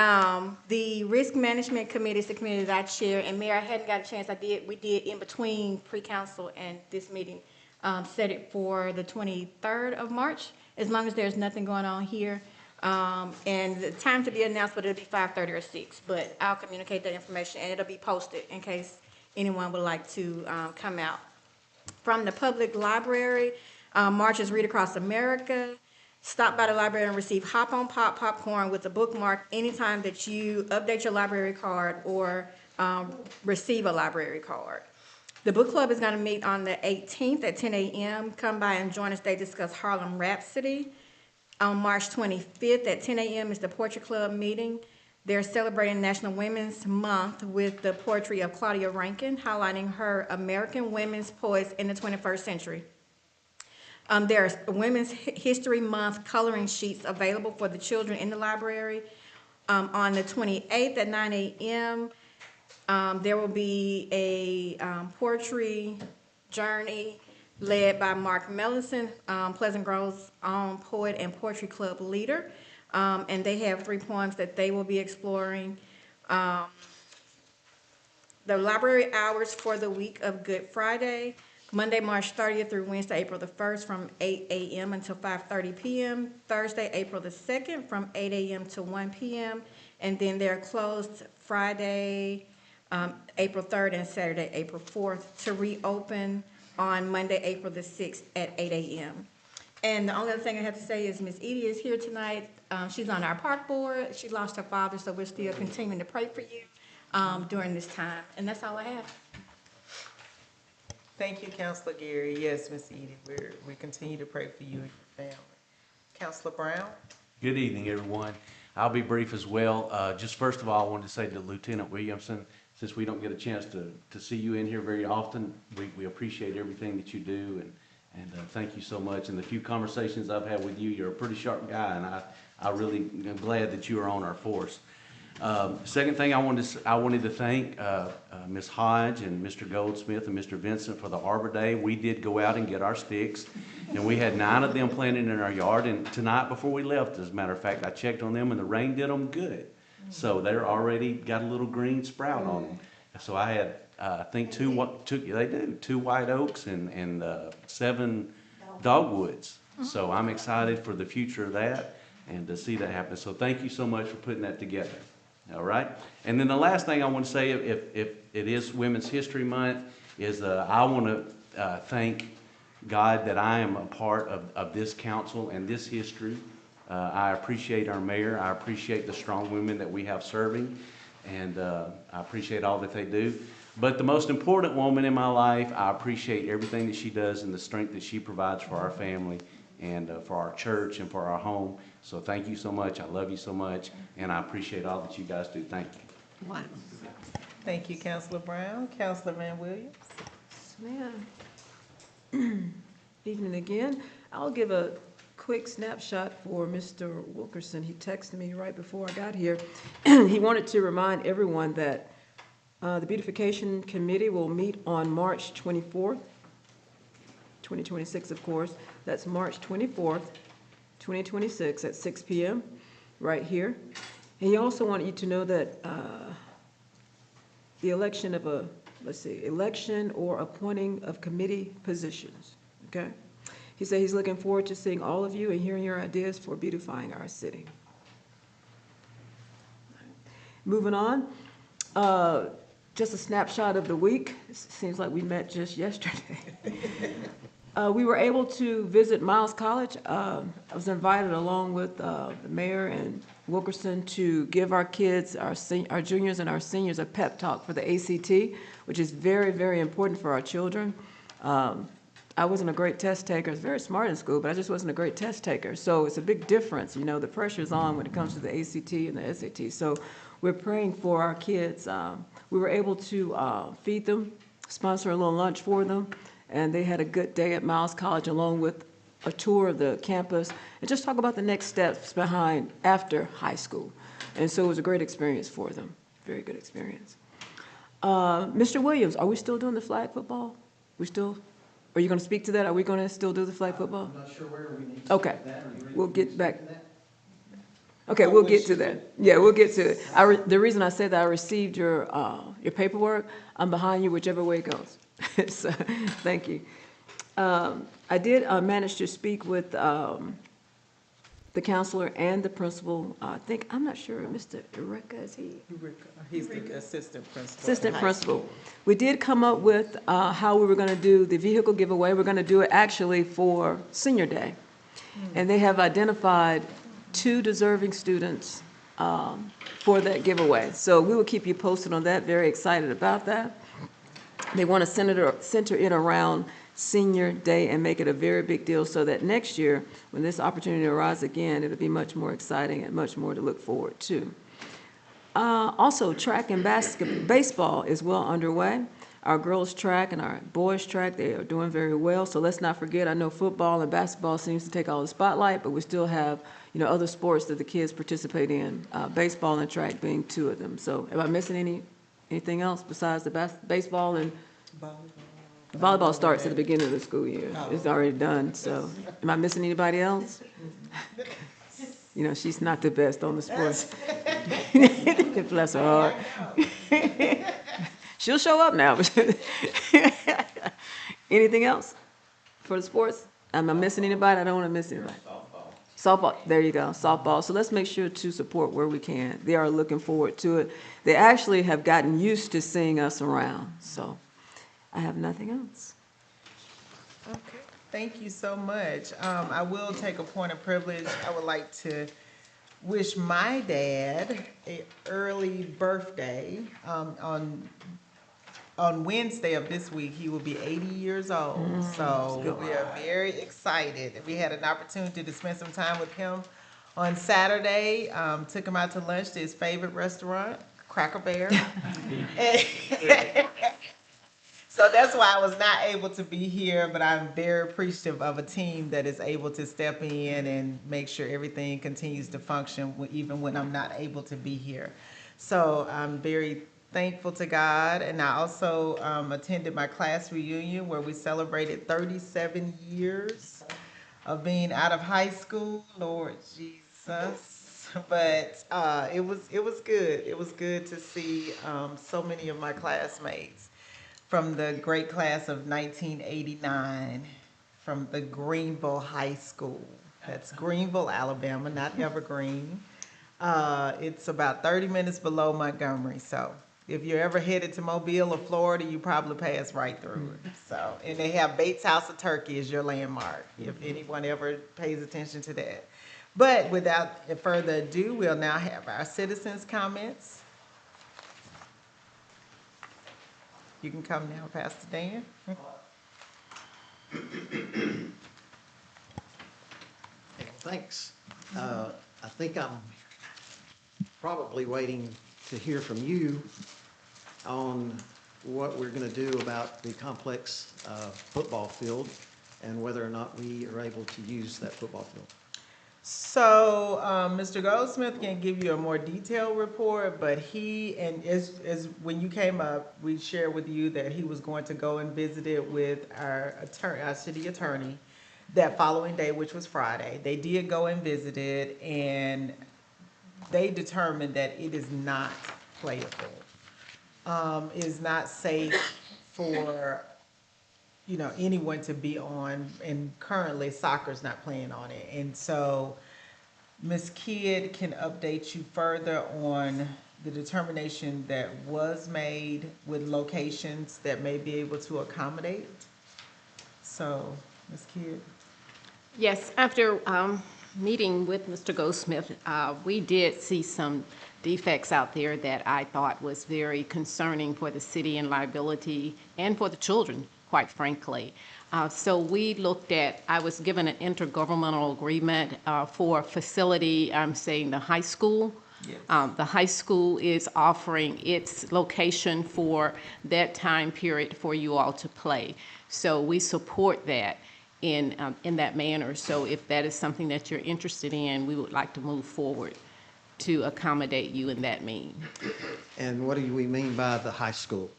the Risk Management Committee is the committee that I chair. And Mayor, I hadn't got a chance. We did in between pre-council and this meeting, set it for the 23rd of March, as long as there's nothing going on here. And the time to be announced, but it'll be 5:30 or 6. But I'll communicate that information and it'll be posted in case anyone would like to come out. From the public library, marches Read Across America. Stop by the library and receive Hop on Pop popcorn with a bookmark anytime that you update your library card or receive a library card. The book club is going to meet on the 18th at 10 a.m. Come by and join us. They discuss Harlem Rhapsody. On March 25th at 10 a.m. is the Poetry Club meeting. They're celebrating National Women's Month with the poetry of Claudia Rankin, highlighting her American women's poets in the 21st century. There's Women's History Month coloring sheets available for the children in the library. On the 28th at 9 a.m., there will be a poetry journey led by Mark Mellison, Pleasant Grove's own poet and poetry club leader. And they have 3 poems that they will be exploring. The library hours for the week of Good Friday, Monday, March 30th through Wednesday, April the 1st from 8 a.m. until 5:30 p.m. Thursday, April the 2nd from 8 a.m. to 1 p.m. And then they're closed Friday, April 3rd and Saturday, April 4th to reopen on Monday, April the 6th at 8 a.m. And the only other thing I have to say is Miss Edie is here tonight. She's on our park board. She lost her father, so we're still continuing to pray for you during this time. And that's all I have. Thank you, Councilor Gary. Yes, Miss Edie, we continue to pray for you and your family. Councilor Brown? Good evening, everyone. I'll be brief as well. Just first of all, I wanted to say to Lieutenant Williamson, since we don't get a chance to see you in here very often, we appreciate everything that you do, and thank you so much. And the few conversations I've had with you, you're a pretty sharp guy, and I really am glad that you are on our force. Second thing I wanted to thank Ms. Hodge and Mr. Goldsmith and Mr. Vincent for the Arbor Day. We did go out and get our sticks, and we had 9 of them planted in our yard. And tonight before we left, as a matter of fact, I checked on them, and the rain did them good. So they're already got a little green sprout on them. So I had, I think, 2 white oaks and 7 dogwoods. So I'm excited for the future of that and to see that happen. So thank you so much for putting that together. All right. And then the last thing I want to say, if it is Women's History Month, is I want to thank God that I am a part of this council and this history. I appreciate our mayor. I appreciate the strong women that we have serving, and I appreciate all that they do. But the most important woman in my life, I appreciate everything that she does and the strength that she provides for our family and for our church and for our home. So thank you so much. I love you so much, and I appreciate all that you guys do. Thank you. Wow. Thank you, Councilor Brown. Councilor Van Williams? Ma'am. Evening again. I'll give a quick snapshot for Mr. Wilkerson. He texted me right before I got here. He wanted to remind everyone that the Beautification Committee will meet on March 24th, 2026, of course. That's March 24th, 2026 at 6 p.m. right here. And he also wanted you to know that the election of election or appointing of committee positions, okay? He said he's looking forward to seeing all of you and hearing your ideas for beautifying our city. Moving on, just a snapshot of the week. It seems like we met just yesterday. We were able to visit Miles College. I was invited along with the mayor and Wilkerson to give our kids, our juniors and our seniors, a pep talk for the ACT, which is very, very important for our children. I wasn't a great test taker. I was very smart in school, but I just wasn't a great test taker. So it's a big difference. You know, the pressure's on when it comes to the ACT and the SAT. So we're praying for our kids. We were able to feed them, sponsor a little lunch for them, and they had a good day at Miles College along with a tour of the campus and just talk about the next steps after high school. And so it was a great experience for them, very good experience. Mr. Williams, are we still doing the flag football? Are you gonna speak to that? Are we gonna still do the flag football? I'm not sure where we need to. Okay, put that. Are you ready we'll for me get to back. speak to that? Okay, we'll get to that. Yeah, we'll get to it. The reason I said that, I received your paperwork. I'm behind you whichever way it goes. So, thank you. I did manage to speak with the counselor and the principal. I'm not sure, Mr. Eureka, is he? He's the assistant principal. Assistant principal. We did come up with how we were gonna do the vehicle giveaway. We're gonna do it actually for Senior Day. And they have identified 2 deserving students for that giveaway. So we will keep you posted on that, very excited about that. They want to center it around Senior Day and make it a very big deal so that next year, when this opportunity arises again, it'll be much more exciting and much more to look forward to. Also, track and baseball is well underway. Our girls' track and our boys' track, they are doing very well. So let's not forget, I know football and basketball seems to take all the spotlight, but we still have, other sports that the kids participate in, baseball and track being 2 of them. So am I missing anything else besides the baseball and volleyball starts at the beginning of the school year. It's already done, so am I missing anybody else? She's not the best on the sports. Bless her heart. She'll show up now. Anything else for the sports? Am I missing anybody? I don't want to miss anybody. Softball, there you go, softball. So let's make sure to support where we can. They are looking forward to it. They actually have gotten used to seeing us around, so I have nothing else. Okay, thank you so much. I will take a point of privilege. I would like to wish my dad an early birthday. On Wednesday of this week, he will be 80 years old. So we are very excited. We had an opportunity to spend some time with him on Saturday. Took him out to lunch to his favorite restaurant, Cracker Barrel. So that's why I was not able to be here, but I'm very appreciative of a team that is able to step in and make sure everything continues to function even when I'm not able to be here. So I'm very thankful to God, and I also attended my class reunion where we celebrated 37 years of being out of high school. Lord Jesus. But it was good. It was good to see so many of my classmates from the great class of 1989 from the Greenville High School. That's Greenville, Alabama, not Evergreen. It's about 30 minutes below Montgomery. So if you're ever headed to Mobile or Florida, you probably pass right through it. So, and they have Bates House of Turkey as your landmark, if anyone ever pays attention to that. But without further ado, we'll now have our citizens' comments. You can come now, Pastor Dan. Thanks. I think I'm probably waiting to hear from you on what we're going to do about the complex football field and whether or not we are able to use that football field. So, Mr. Goldsmith can give you a more detailed report, but he, and as when you came up, we shared with you that he was going to go and visit it with our city attorney that following day, which was Friday. They did go and visit it, and they determined that it is not playable. Is not safe for anyone to be on, and currently soccer's not playing on it. And so Ms. Kidd can update you further on the determination that was made with locations that may be able to accommodate. So, Ms. Kidd. Yes, after meeting with Mr. Goldsmith, we did see some defects out there that I thought was very concerning for the city and liability and for the children, quite frankly. So we looked at, I was given an intergovernmental agreement for a facility, I'm saying the high school. Yes. The high school is offering its location for that time period for you all to play. So we support that in that manner. So if that is something that you're interested in, we would like to move forward to accommodate you in that mean. And what do we mean by the high school?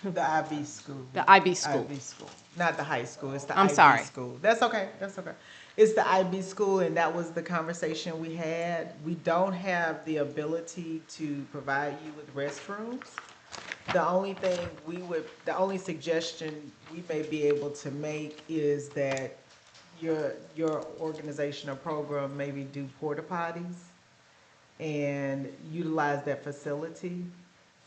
The IB school. The IB school. IB school, not the high school, it's the I'm IB sorry. school. That's okay, that's okay. It's the IB school, and that was the conversation we had. We don't have the ability to provide you with restrooms. The only thing the only suggestion we may be able to make is that your organization or program maybe do porta potties and utilize that facility.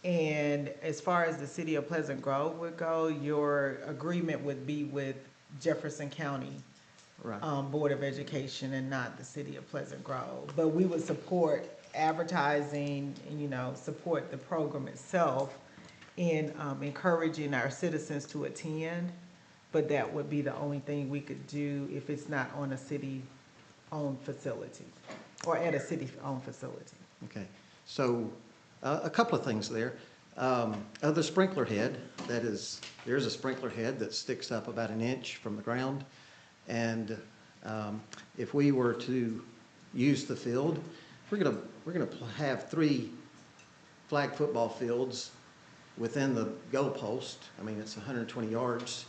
And as far as the city of Pleasant Grove would go, your agreement would be with Jefferson County Right. Board of Education and not the city of Pleasant Grove. But we would support advertising and, support the program itself in encouraging our citizens to attend. But that would be the only thing we could do if it's not on a city-owned facility or at a city-owned facility. Okay, so a couple of things there. The sprinkler head, there's a sprinkler head that sticks up about an inch from the ground. And if we were to use the field, we're gonna have 3 flag football fields within the goalpost. I mean, it's 120 yards.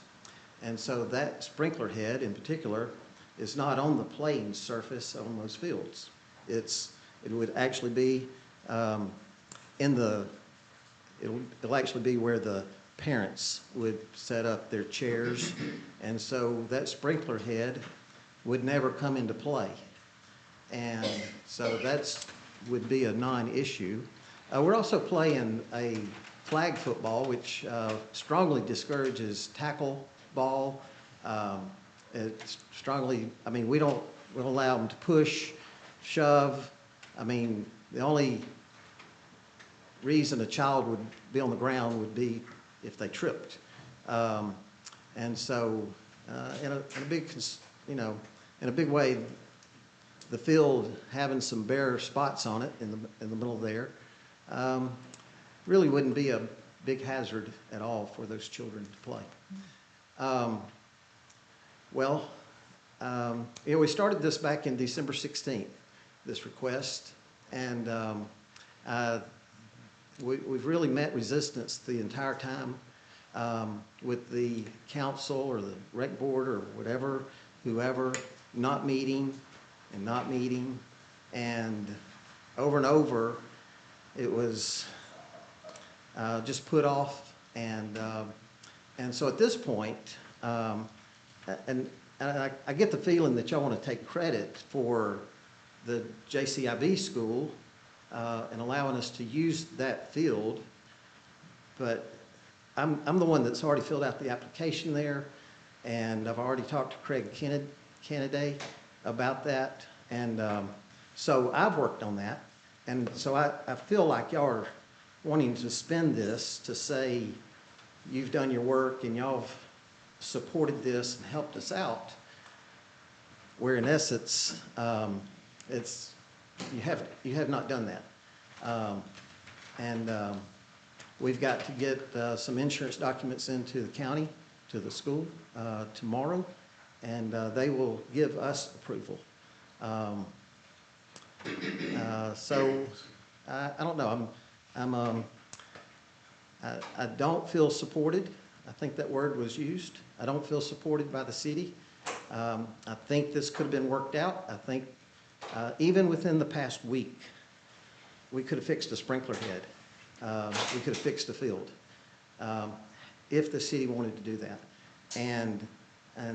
And so that sprinkler head in particular is not on the playing surface on those fields. It would actually be it'll actually be where the parents would set up their chairs. And so that sprinkler head would never come into play. And so would be a non-issue. We're also playing a flag football, which strongly discourages tackle ball. It's strongly, we don't allow them to push, shove. The only reason a child would be on the ground would be if they tripped. And so, in a big way, the field having some bare spots on it in the middle there really wouldn't be a big hazard at all for those children to play. We started this back in December 16th, this request, and we've really met resistance the entire time with the council or the rec board or whoever, not meeting, and over it was just put off. And so at this point, and I get the feeling that y'all want to take credit for the JCIB school and allowing us to use that field, but I'm the one that's already filled out the application there, and I've already talked to Craig Kennedy about that, and so I've worked on that, and so I feel like y'all are wanting to spend this to say you've done your work and y'all have supported this and helped us out, where in essence you have not done that. We've got to get some insurance documents into the county, to the school tomorrow, and they will give us approval. So I don't know. I don't feel supported. I think that word was used. I don't feel supported by the city. I think this could have been worked out. I think even within the past week, we could have fixed a sprinkler head. We could have fixed the field if the city wanted to do that. And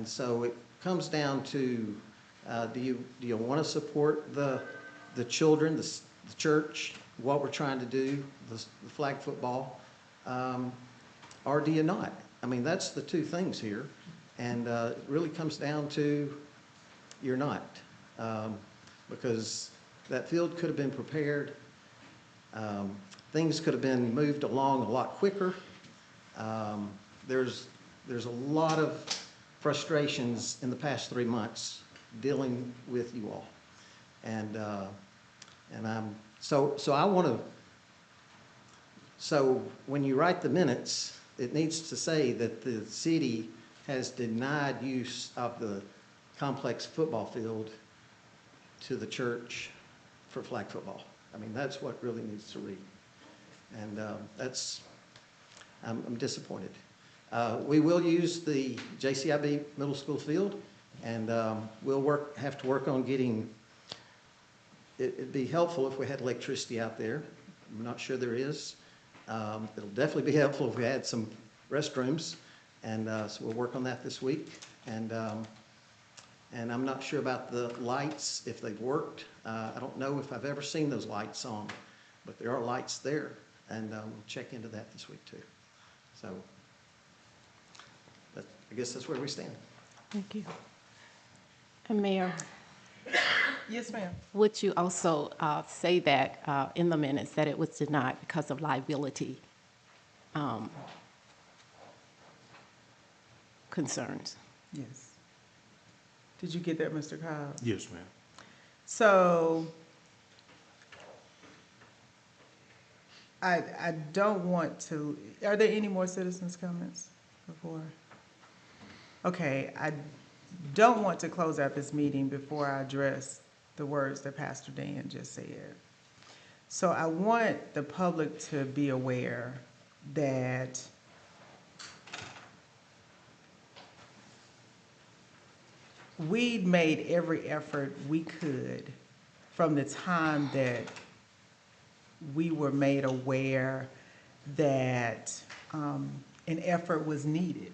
so it comes down to do you want to support the children, the church, what we're trying to do, the flag football, or do you not? That's the two things here. And it really comes down to you're not. Because that field could have been prepared. Things could have been moved along a lot quicker. There's a lot of frustrations in the past 3 months dealing with you all. So when you write the minutes, it needs to say that the city has denied use of the complex football field to the church for flag football. I mean, that's what really needs to read. And I'm disappointed. We will use the JCIB middle school field, and we'll have to work on getting, it'd be helpful if we had electricity out there. I'm not sure there is. It'll definitely be helpful if we had some restrooms, and so we'll work on that this week. And I'm not sure about the lights, if they've worked. I don't know if I've ever seen those lights on, but there are lights there, and we'll check into that this week too. So I guess that's where we stand. Thank you. And Mayor, Yes, ma'am. would you also say that in the minutes that it was denied because of liability concerns? Yes. Did you get that, Mr. Cobb? Yes, ma'am. So I don't want to, are there any more citizens' comments before? Okay, I don't want to close out this meeting before I address the words that Pastor Dan just said. So I want the public to be aware that we made every effort we could from the time that we were made aware that an effort was needed.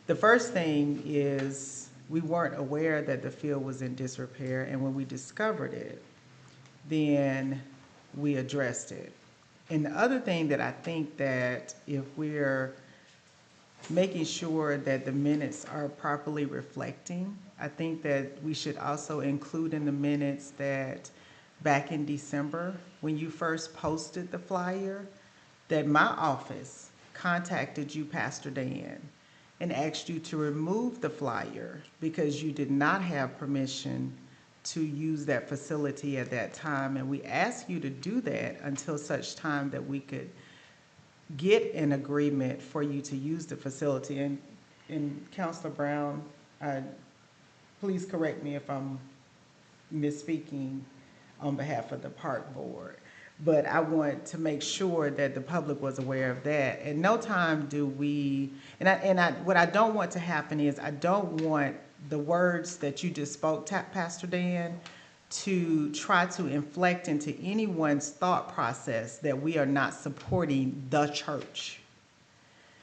The first thing is we weren't aware that the field was in disrepair, and when we discovered it, then we addressed it. And the other thing that I think that if we're making sure that the minutes are properly reflecting, I think that we should also include in the minutes that back in December, when you first posted the flyer, that my office contacted you, Pastor Dan, and asked you to remove the flyer because you did not have permission to use that facility at that time. And we asked you to do that until such time that we could get an agreement for you to use the facility. And Councilor Brown, please correct me if I'm misspeaking on behalf of the park board. But I want to make sure that the public was aware of that. At no time do we, what I don't want to happen is I don't want the words that you just spoke, Pastor Dan, to try to inflect into anyone's thought process that we are not supporting the church.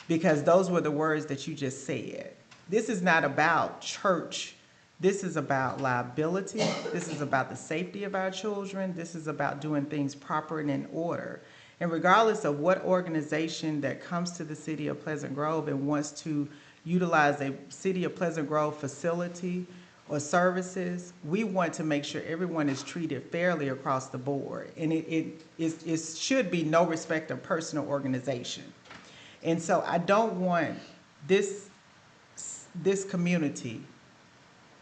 Because those were the words that you just said. This is not about church. This is about liability. This is about the safety of our children. This is about doing things proper and in order. And regardless of what organization that comes to the city of Pleasant Grove and wants to utilize a city of Pleasant Grove facility or services, we want to make sure everyone is treated fairly across the board. And it should be no respect of person or organization. And so I don't want this community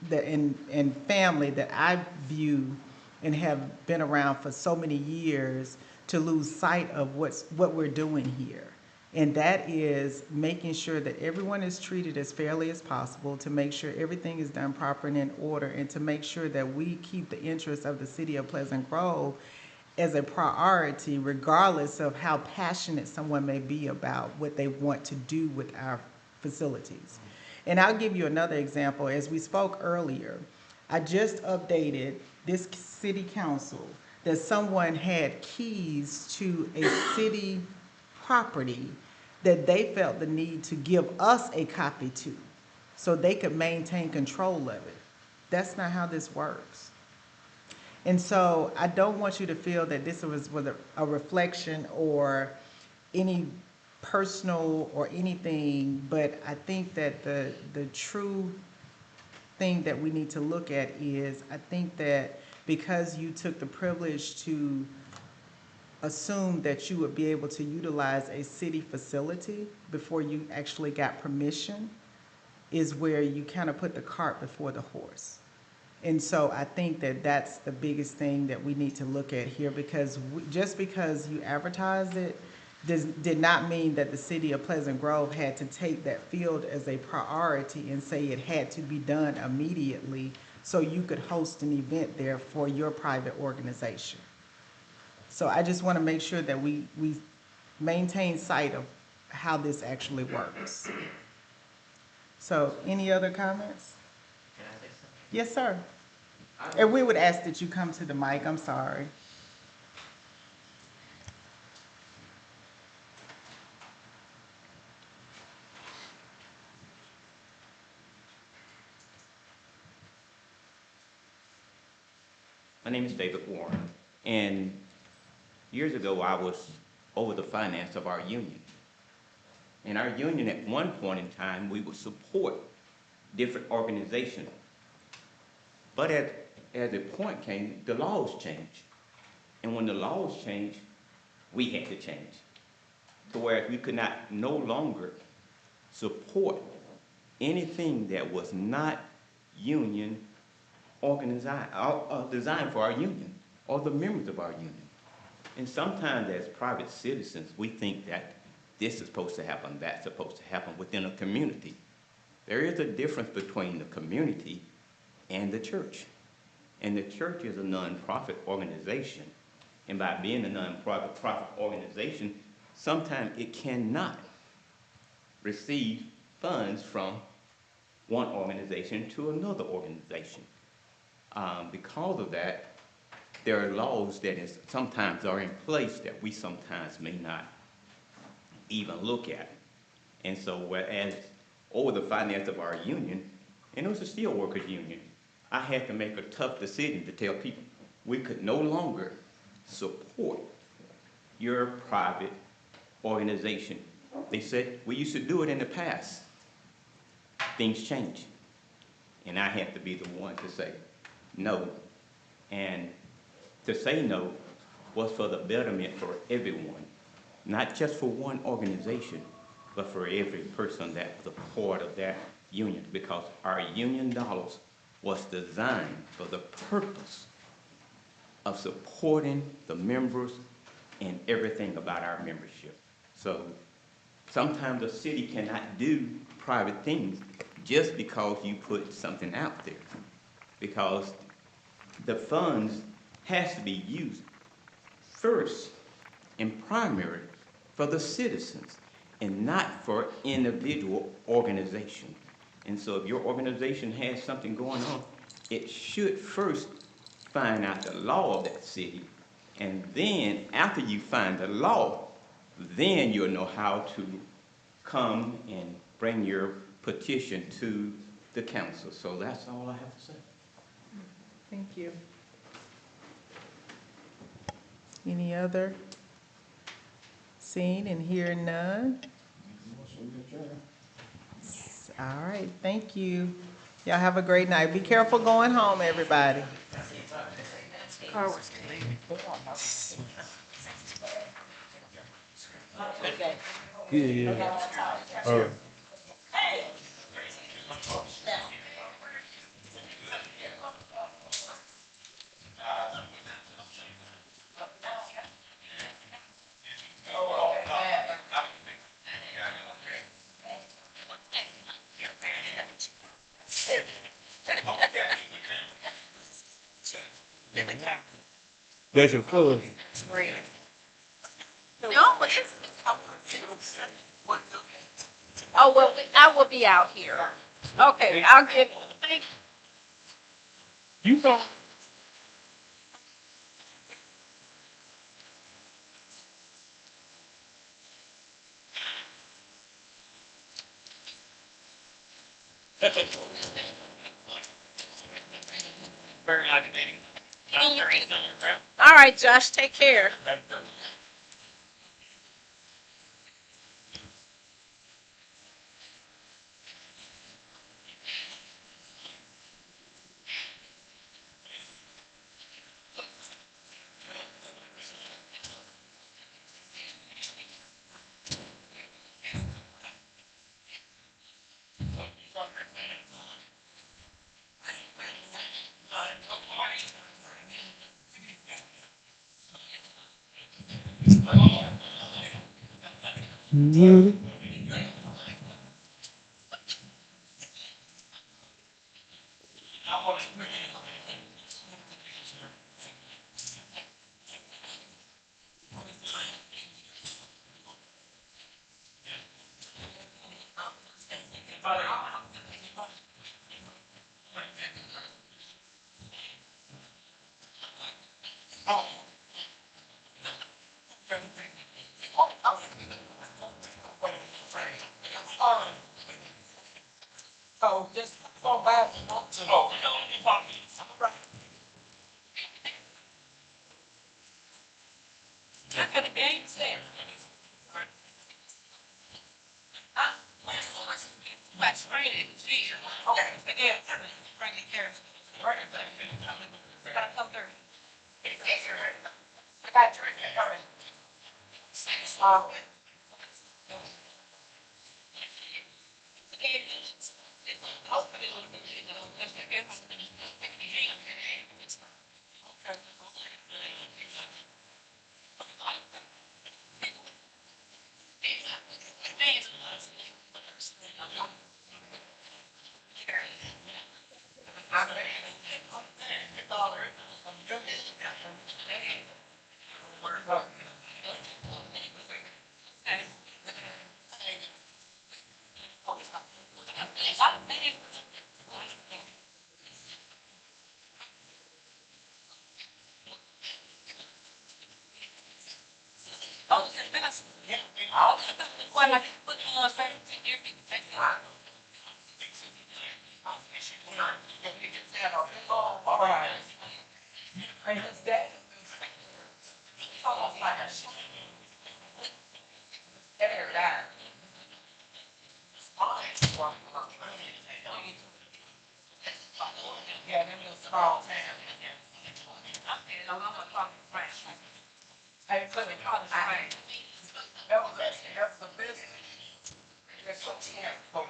that and family that I view and have been around for so many years to lose sight of what we're doing here. And that is making sure that everyone is treated as fairly as possible, to make sure everything is done proper and in order, and to make sure that we keep the interests of the city of Pleasant Grove as a priority, regardless of how passionate someone may be about what they want to do with our facilities. And I'll give you another example. As we spoke earlier, I just updated this city council that someone had keys to a city property that they felt the need to give us a copy to so they could maintain control of it. That's not how this works. And so I don't want you to feel that this was a reflection or any personal or anything, but I think that the true thing that we need to look at is, I think that because you took the privilege to assume that you would be able to utilize a city facility before you actually got permission, is where you kind of put the cart before the horse. And so I think that that's the biggest thing that we need to look at here, because just because you advertised it did not mean that the city of Pleasant Grove had to take that field as a priority and say it had to be done immediately so you could host an event there for your private organization. So I just want to make sure that we maintain sight of how this actually works. So any other comments? Can I say something? Yes, sir. And we would ask that you come to the mic, I'm sorry. My name is David Warren, and years ago I was over the finance of our union. And our union, at one point in time, we would support different organizations. But as a point came, the laws changed. And when the laws changed, we had to change. To where we could not no longer support anything that was not union designed for our union or the members of our union. And sometimes as private citizens, we think that this is supposed to happen, that's supposed to happen within a community. There is a difference between the community and the church. And the church is a nonprofit organization. And by being a nonprofit organization, sometimes it cannot receive funds from one organization to another organization. Because of that, there are laws that sometimes are in place that we sometimes may not even look at. And so whereas over the finance of our union, and it was a steelworkers union, I had to make a tough decision to tell people we could no longer support your private organization. They said, we used to do it in the past. Things change. And I had to be the one to say no. And to say no was for the betterment for everyone, not just for one organization, but for every person that was a part of that union, because our union dollars was designed for the purpose of supporting the members and everything about our membership. So sometimes the city cannot do private things just because you put something out there, because the funds has to be used first and primary for the citizens and not for individual organizations. And so if your organization has something going on, it should first find out the law of that city, and then after you find the law, then you'll know how to come and bring your petition to the council. So that's all I have to say. Thank you. Any other? Seeing and hearing none? All right, thank you. Y'all have a great night. Be careful going home, everybody. Yeah. That's your cousin. No, but it's. Oh, well, I will be out here. Okay, I'll get, thank You know. Very aggravating. All right, Josh, take care. So just go back. Oh, no, look at the game there. Let's bring it. Okay, again, bring the carrots. Bring it back. Gotta come through. I got you. Coming. Well, I put on all right. And his dad. Yeah, them little small town. I'm gonna talk French. I put it on French. That was a business. That's what she had for.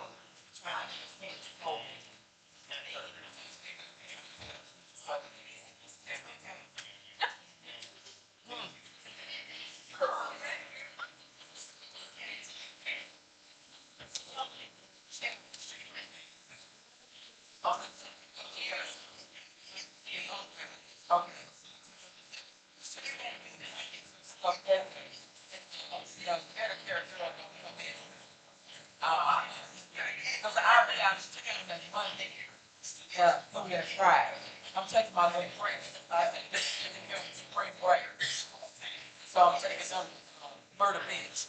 Yes, right. I'm taking my little break. I think this is a spring break. So I'm taking some Murder Beach.